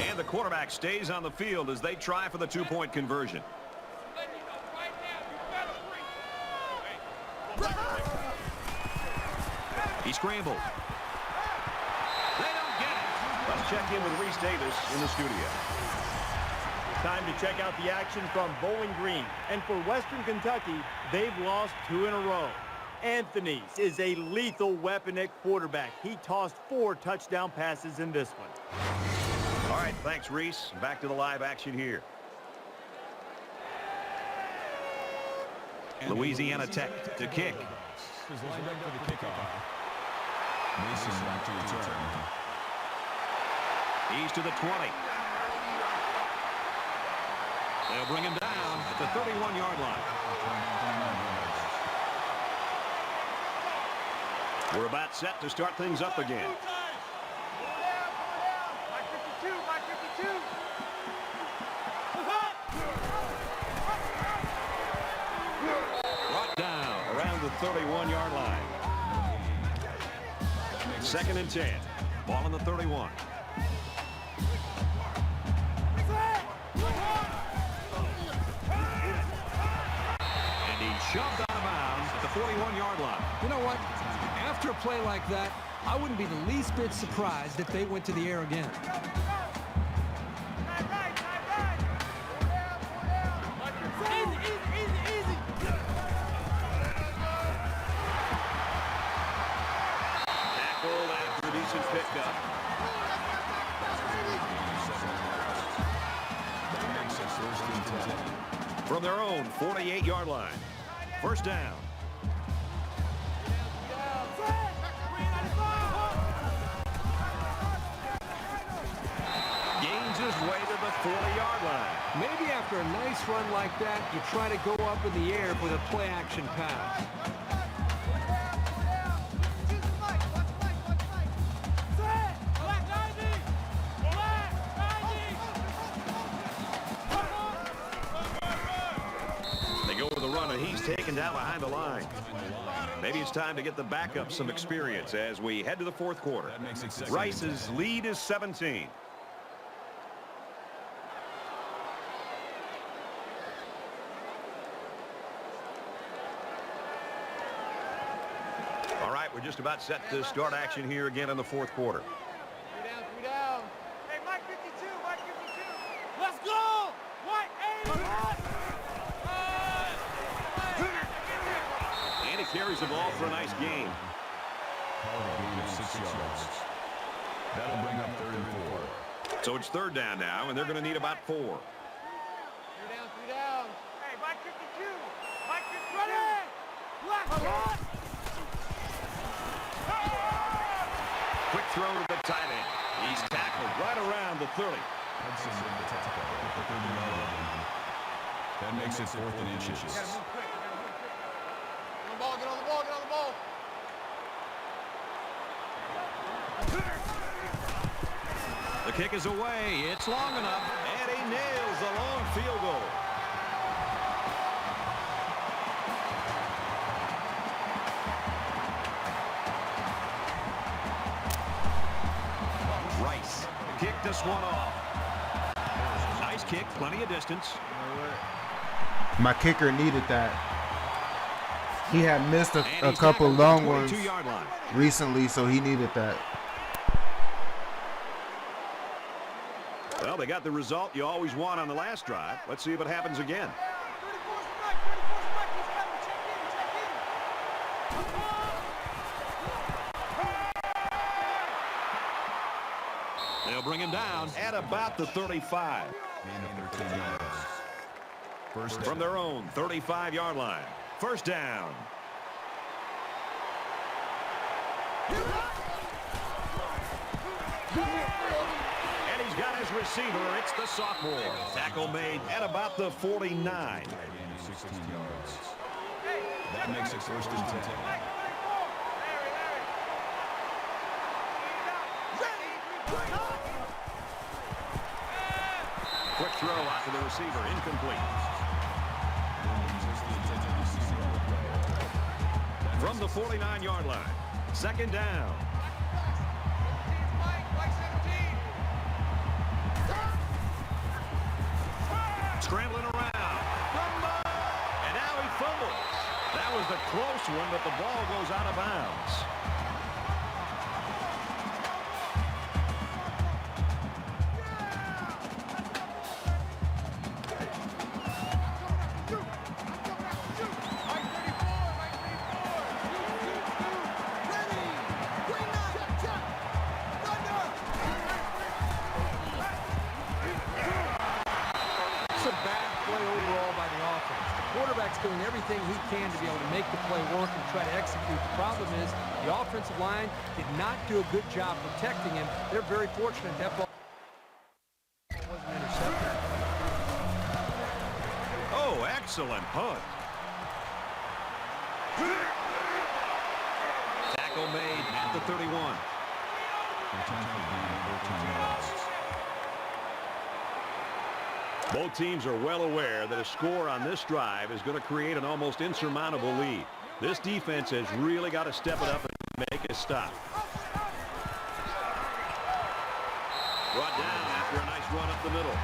And the quarterback stays on the field as they try for the 2-point conversion. He scrambled. They don't get it. Let's check in with Reese Davis in the studio. Time to check out the action from Bowling Green. And for Western Kentucky, they've lost 2 in a row. Anthony's is a lethal weapon at quarterback. He tossed 4 touchdown passes in this one. All right, thanks, Reese. Back to the live action here. Louisiana Tech to kick. Is lined up for the kickoff. Mason back to return. He's to the 20. They'll bring him down at the 31-yard line. We're about set to start things up again. Brought down around the 31-yard line. 2nd and 10. Ball on the 31. Shoved out of bounds at the 41-yard line. You know what? After a play like that, I wouldn't be the least bit surprised if they went to the air again. Tackled after a decent pickup. From their own 48-yard line. 1st down. Gains his way to the 40-yard line. Maybe after a nice run like that, you try to go up in the air with a play-action pass. He's taken down behind the line. Maybe it's time to get the backup some experience as we head to the 4th quarter. Rice's lead is 17. All right, we're just about set to start action here again in the 4th quarter. 3 down. Hey, Mike 52, Mike 52. Let's go! White 81. And he carries the ball for a nice gain. Call a gain of 6 yards. That'll bring up 3rd and 4. So it's 3rd down now, and they're going to need about 4. 3 down. Hey, Mike 52. Mike 52. Ready? Left. Quick throw to the tight end. He's tackled right around the 30. Hudson with the tackle at the 30-yard line. That makes it 4th and inches. Get on the ball, get on the ball, get on the ball. The kick is away. It's long enough, and he nails a long field goal. Rice kicked this one off. Nice kick, plenty of distance. My kicker needed that. He had missed a couple long ones recently, so he needed that. Well, Well, they got the result you always want on the last drive. Let's see if it happens again. 34's the mic. 34's the mic. He's coming. Check in. Check in. They'll bring him down at about the 35. Gain of 13 yards. First down. From their own 35-yard line. First down. And he's got his receiver. It's the sophomore. Tackle made at about the 49. Gain of 16 yards. That makes it first and 10. Quick throw out to the receiver. Incomplete. From the 49-yard line. Second down. Scrambling around. And now he fumbles. That was the close one, but the ball goes out of bounds. Doing everything he can to be able to make the play work and try to execute. The problem is the offensive line did not do a good job protecting him. They're very fortunate that ball wasn't intercepted. Oh, excellent punt. Tackle made at the 31. Both teams are well aware that a score on this drive is going to create an almost insurmountable lead. This defense has really got to step it up and make a stop. Brought down after a nice run up the middle.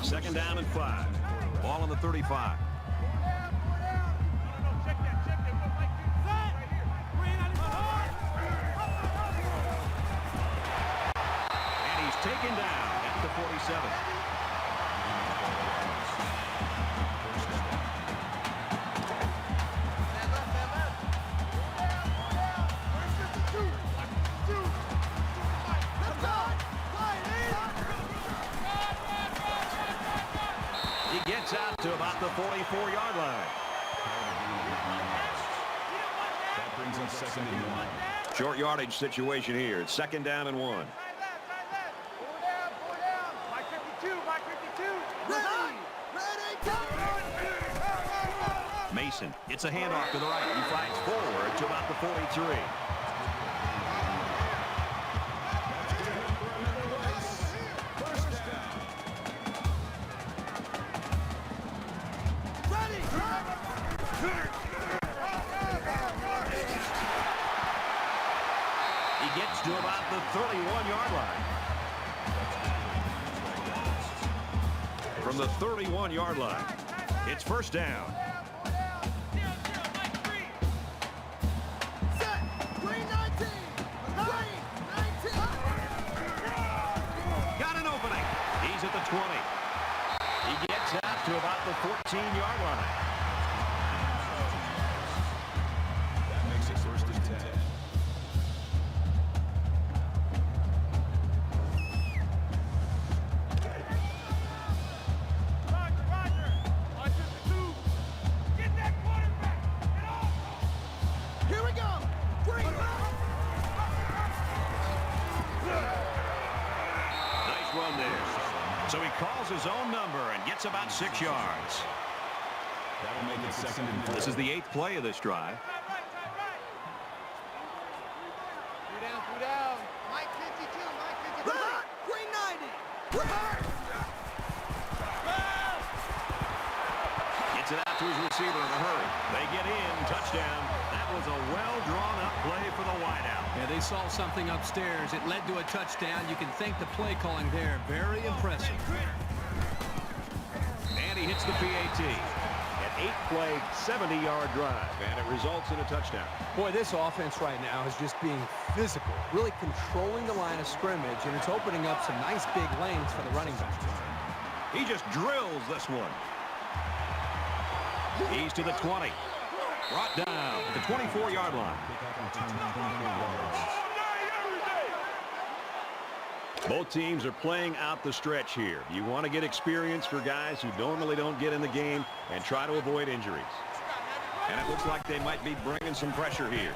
Second down and 5. Ball on the 35. And he's taken down at the 47. Out to about the 44-yard line. That brings up second and 1. Short yardage situation here. It's second down and 1. Pull down. Mike 52. Mike 52. Mason. It's a handoff to the right. He flies forward to about the 43. He gets to about the 31-yard line. From the 31-yard line, it's first down. Got an opening. He's at the 20. He gets out to about the 14-yard line. That makes it first and 10. So he calls his own number and gets about 6 yards. That'll make it second and 4. This is the 8th play of this drive. Three down. Mike 52, Mike 52. Green 90. Gets it out to his receiver in a hurry. They get in. Touchdown. That was a well-drawn-up play for the wideout. Yeah, they saw something upstairs. It led to a touchdown. You can thank the play calling there. Very impressive. And he hits the PAT. An 8-play, 70-yard drive, and it results in a touchdown. Boy, this offense right now is just being physical, really controlling the line of scrimmage, and it's opening up some nice big lanes for the running back. He just drills this one. He's to the 20. Brought down at the 24-yard line. Both teams are playing out the stretch here. You want to get experience for guys who normally don't get in the game and try to avoid injuries. And it looks like they might be bringing some pressure here.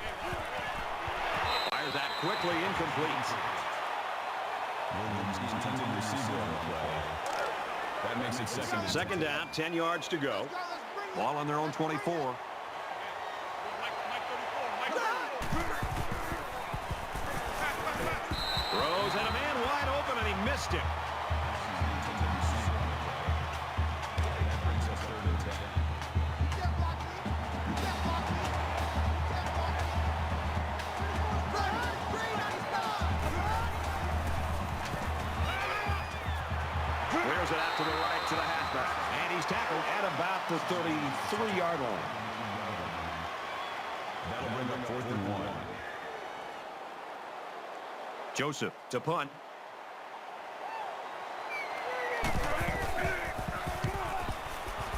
Fires that quickly, incomplete. That makes it second down, 10 yards to go. Ball on their own 24. Throws and a man wide open, and he missed him. Clears it out to the right to the halfback. And he's tackled at about the 33-yard line. That'll bring up 4th and 1. Joseph to punt.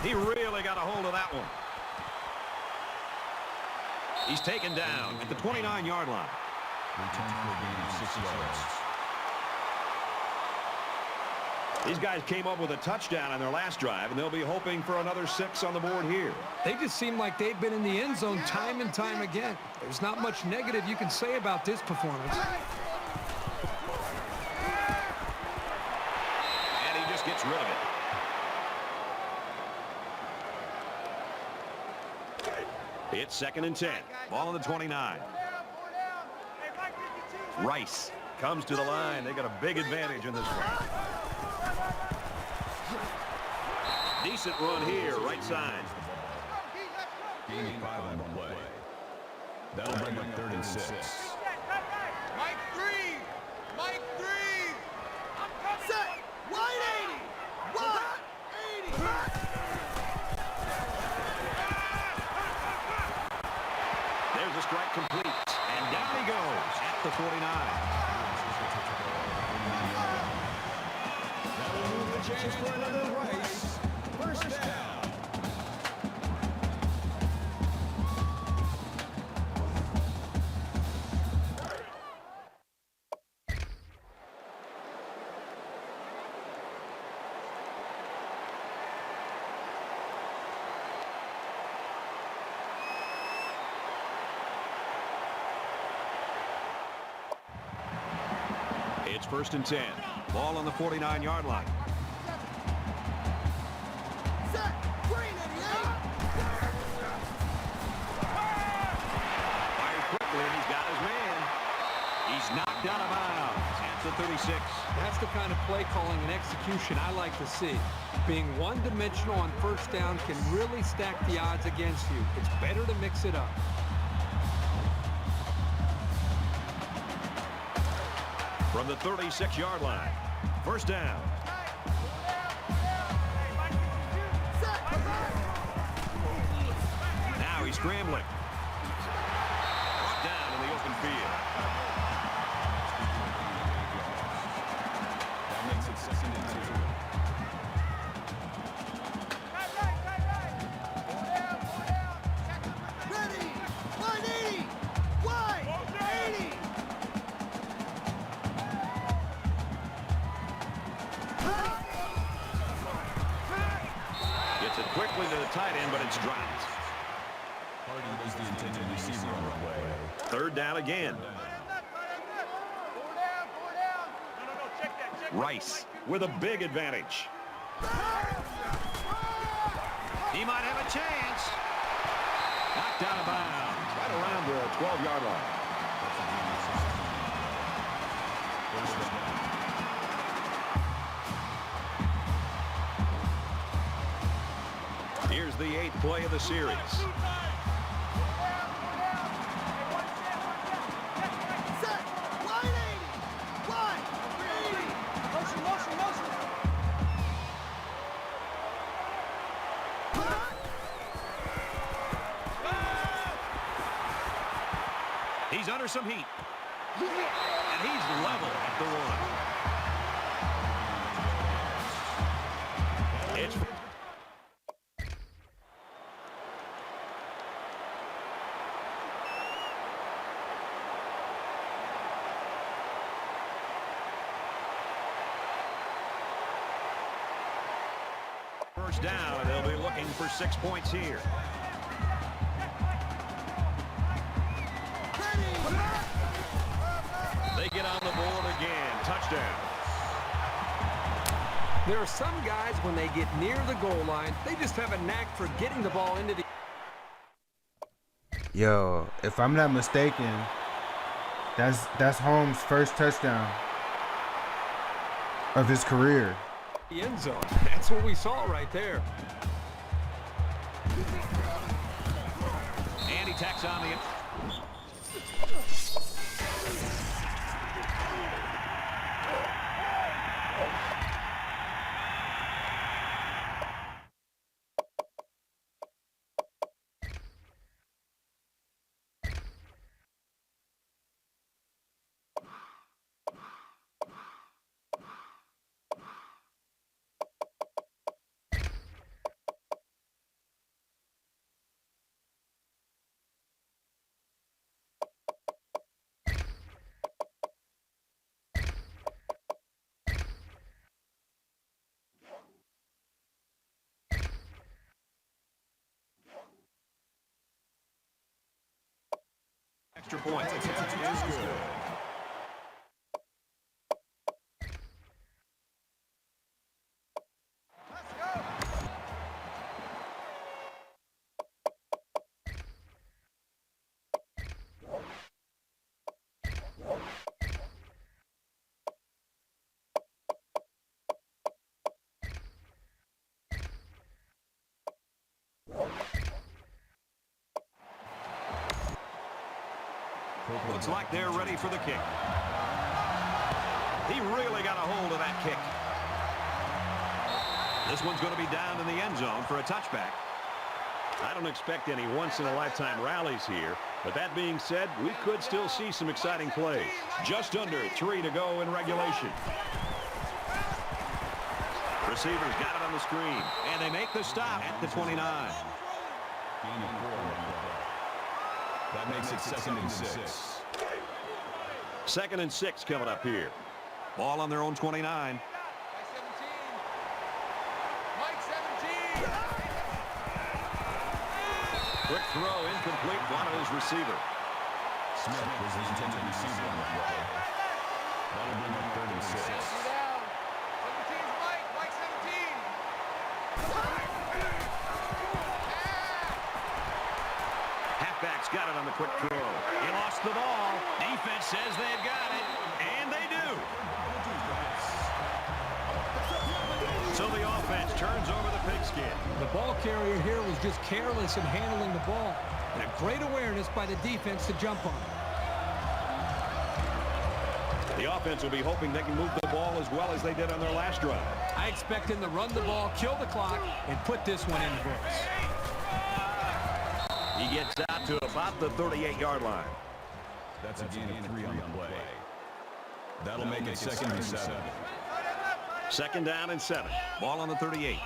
He really got a hold of that one. He's taken down at the 29-yard line. Return for a gain of 6 yards. These guys came up with a touchdown on their last drive, and they'll be hoping for another 6 on the board here. They just seem like they've been in the end zone time and time again. There's not much negative you can say about this performance. And he just gets rid of it. It's 2nd and 10. Ball on the 29. Rice comes to the line. They got a big advantage in this one. Decent run here, right side. Gaining 5 on the play. That'll bring up 3rd and 6. Mike 3. Mike 3. Set. Wide 80. Wide 80. There's a strike complete. And down he goes at the 49. That'll move the chains for another Rice. First down. It's 1st and 10. Ball on the 49-yard line. Set. Green 88. Knocked out of bounds at the 36. That's the kind of play calling and execution I like to see. Being one-dimensional on first down can really stack the odds against you. It's better to mix it up. From the 36-yard line. First down. Now he's scrambling. Brought down in the open field. That makes it 2nd and 2. Ready! Wide 80! Wide 80! Gets it quickly to the tight end, but it's dropped. Hardy was the intended receiver on the play. Third down again. Rice with a big advantage. He might have a chance. Knocked out of bounds right around the 12-yard line. Here's the 8th play of the series. Set! Wide 80! Wide 80! Motion, motion, motion! He's under some heat. And he's level at the 1. It's first down, and they'll be looking for 6 points here. They get on the board again. Touchdown. There are some guys, when they get near the goal line, they just have a knack for getting the ball into the... Yo, if I'm not mistaken, that's Holmes' first touchdown of his career. end zone. That's what we saw right there. And he tacks on the... Extra point. Is good. Looks like they're ready for the kick. He really got a hold of that kick. This one's going to be down in the end zone for a touchback. I don't expect any once-in-a-lifetime rallies here, but that being said, we could still see some exciting plays. Just under 3 to go in regulation. Receivers got it on the screen, and they make the stop at the 29. Gain of 4 on the play. That makes it 2nd and 6. 2nd and 6 coming up here. Ball on their own 29. Mike 17. Quick throw, incomplete, wanted his receiver. Smith was the intended receiver on the play. That'll bring up 3rd and 6. Down. 17's Mike. Mike 17. Halfback's got it on the quick throw. He lost lost the ball. Defense says they've got it, and they do. So the offense turns over the pigskin. The ball carrier here was just careless in handling the ball. And a great awareness by the defense to jump on. The offense will be hoping they can move the ball as well as they did on their last drive. I expect him to run the ball, kill the clock, and put this one in the books. He gets out to about the 38-yard line. That's a gain of 3 on the play. That'll make it 2nd and 7. 2nd down and 7. Ball on the 38.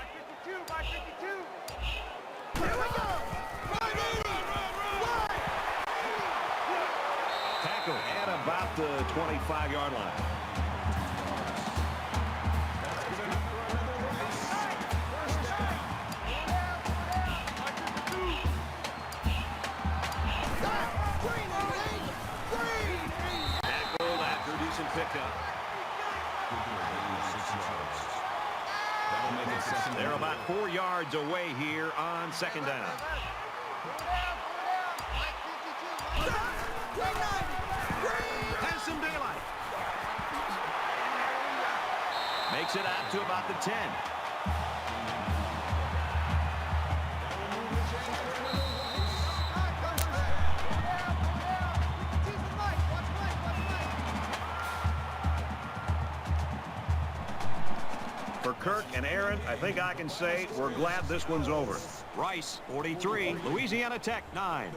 Tackle at about the 25-yard line. Tackled after decent pickup. They're about 4 yards away here on 2nd down. Has some daylight. Makes it out to about the 10. For Kirk and Aaron, I think I can say we're glad this one's over. Rice, 43. Louisiana Tech, 9.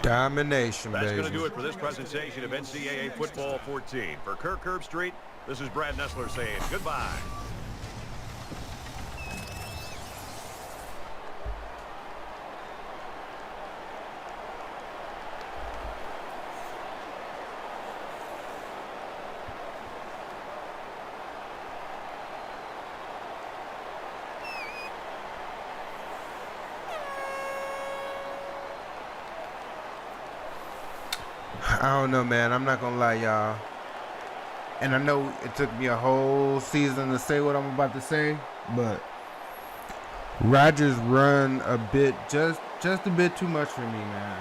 Domination, That's baby. going to do it for this presentation of NCAA Football 14. For Kirk Herbstreit, this is Brad Nessler saying goodbye. I don't know, man. I'm not gonna lie, y'all. And I know it took me a whole season to say what I'm about to say, but Rodgers run a bit, just a bit too much for me, man.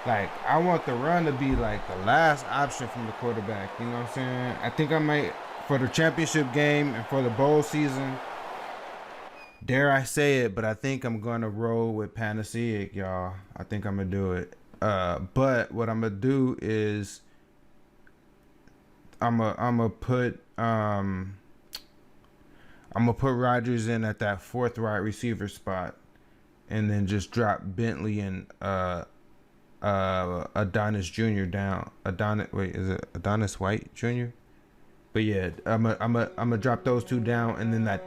Like, I want the run to be like the last option from the quarterback. You know what I'm saying? I think I might, for the championship game and for the bowl season, dare I say it, but I think I'm gonna roll with Panaceic, y'all. I think I'm gonna do it. But what I'm gonna do is I'm gonna put Rodgers in at that 4th wide receiver spot, and then just drop Bentley and Adonis Jr. down. Is it Adonis White Jr.? But yeah, I'm gonna drop those two down, and then that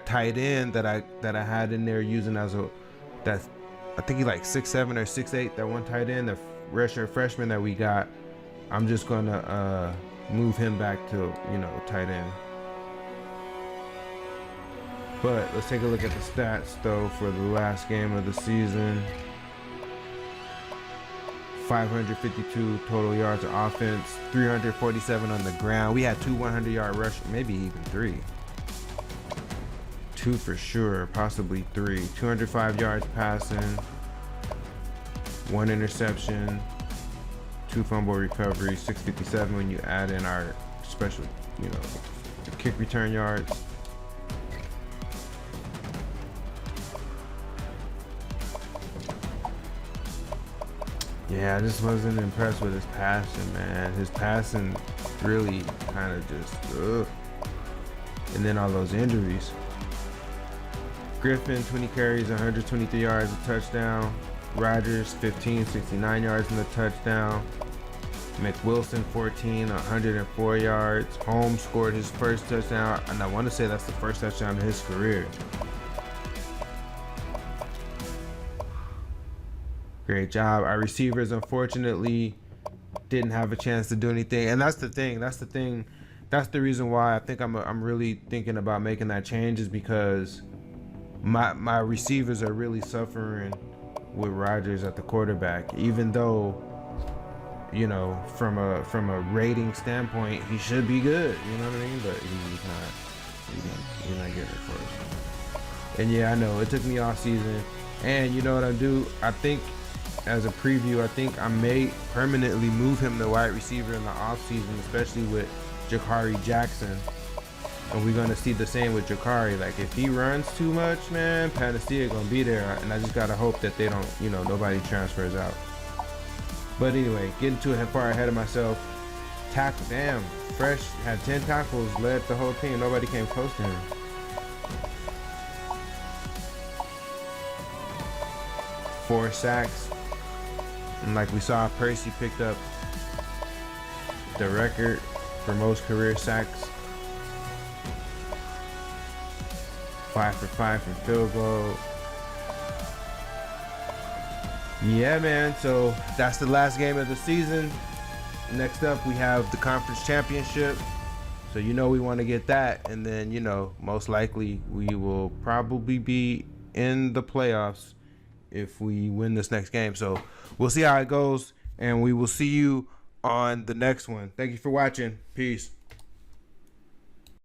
tight end that I had in there using as I think he's like 6'7" or 6'8", that one tight end, the redshirt freshman that we got. I'm just gonna move him back to, tight end. But let's take a look at the stats though for the last game of the season. 552 total yards of offense, 347 on the ground. We had 2 100-yard rush, maybe even 3. 2 for sure, possibly 3. 205 yards passing, 1 interception, 2 fumble recoveries, 657 when you add in our special, the kick return yards. Yeah, I just wasn't impressed with his passing, man. His passing really kind of just, ugh. And then all those injuries. Griffin, 20 carries, 123 yards, a touchdown. Rodgers, 15, 69 yards and a touchdown. McWilson, 14, 104 yards. Holmes scored his first touchdown, and I want to say that's the first touchdown in his career. Great job. Our receivers, unfortunately, didn't have a chance to do anything, and that's the thing. That's the reason why I think I'm really thinking about making that change, is because my receivers are really suffering with Rodgers at the quarterback. Even though, from a rating standpoint, he should be good. You know what I mean? But he's not getting it for us. And yeah, I know it took me off season. And you know what I do? I think as a preview, I think I may permanently move him to wide receiver in the offseason, especially with Jakari Jackson. And we're going to see the same with Jakari. Like, if he runs too much, man, Panacea going to be there. And I just got to hope that they don't, you know, nobody transfers out. But anyway, getting too far ahead of myself. Tackle, damn, Fresh had 10 tackles, led the whole team. Nobody came close to him. Four sacks. And like we saw, Percy picked up the record for most career sacks. 5 for 5 from field goal. Yeah, man. So that's the last game of the season. Next up, we have the conference championship. So you know we want to get that, and then you know most likely we will probably be in the playoffs if we win this next game. So we'll see how it goes, and we will see you on the next one. Thank you for watching. Peace.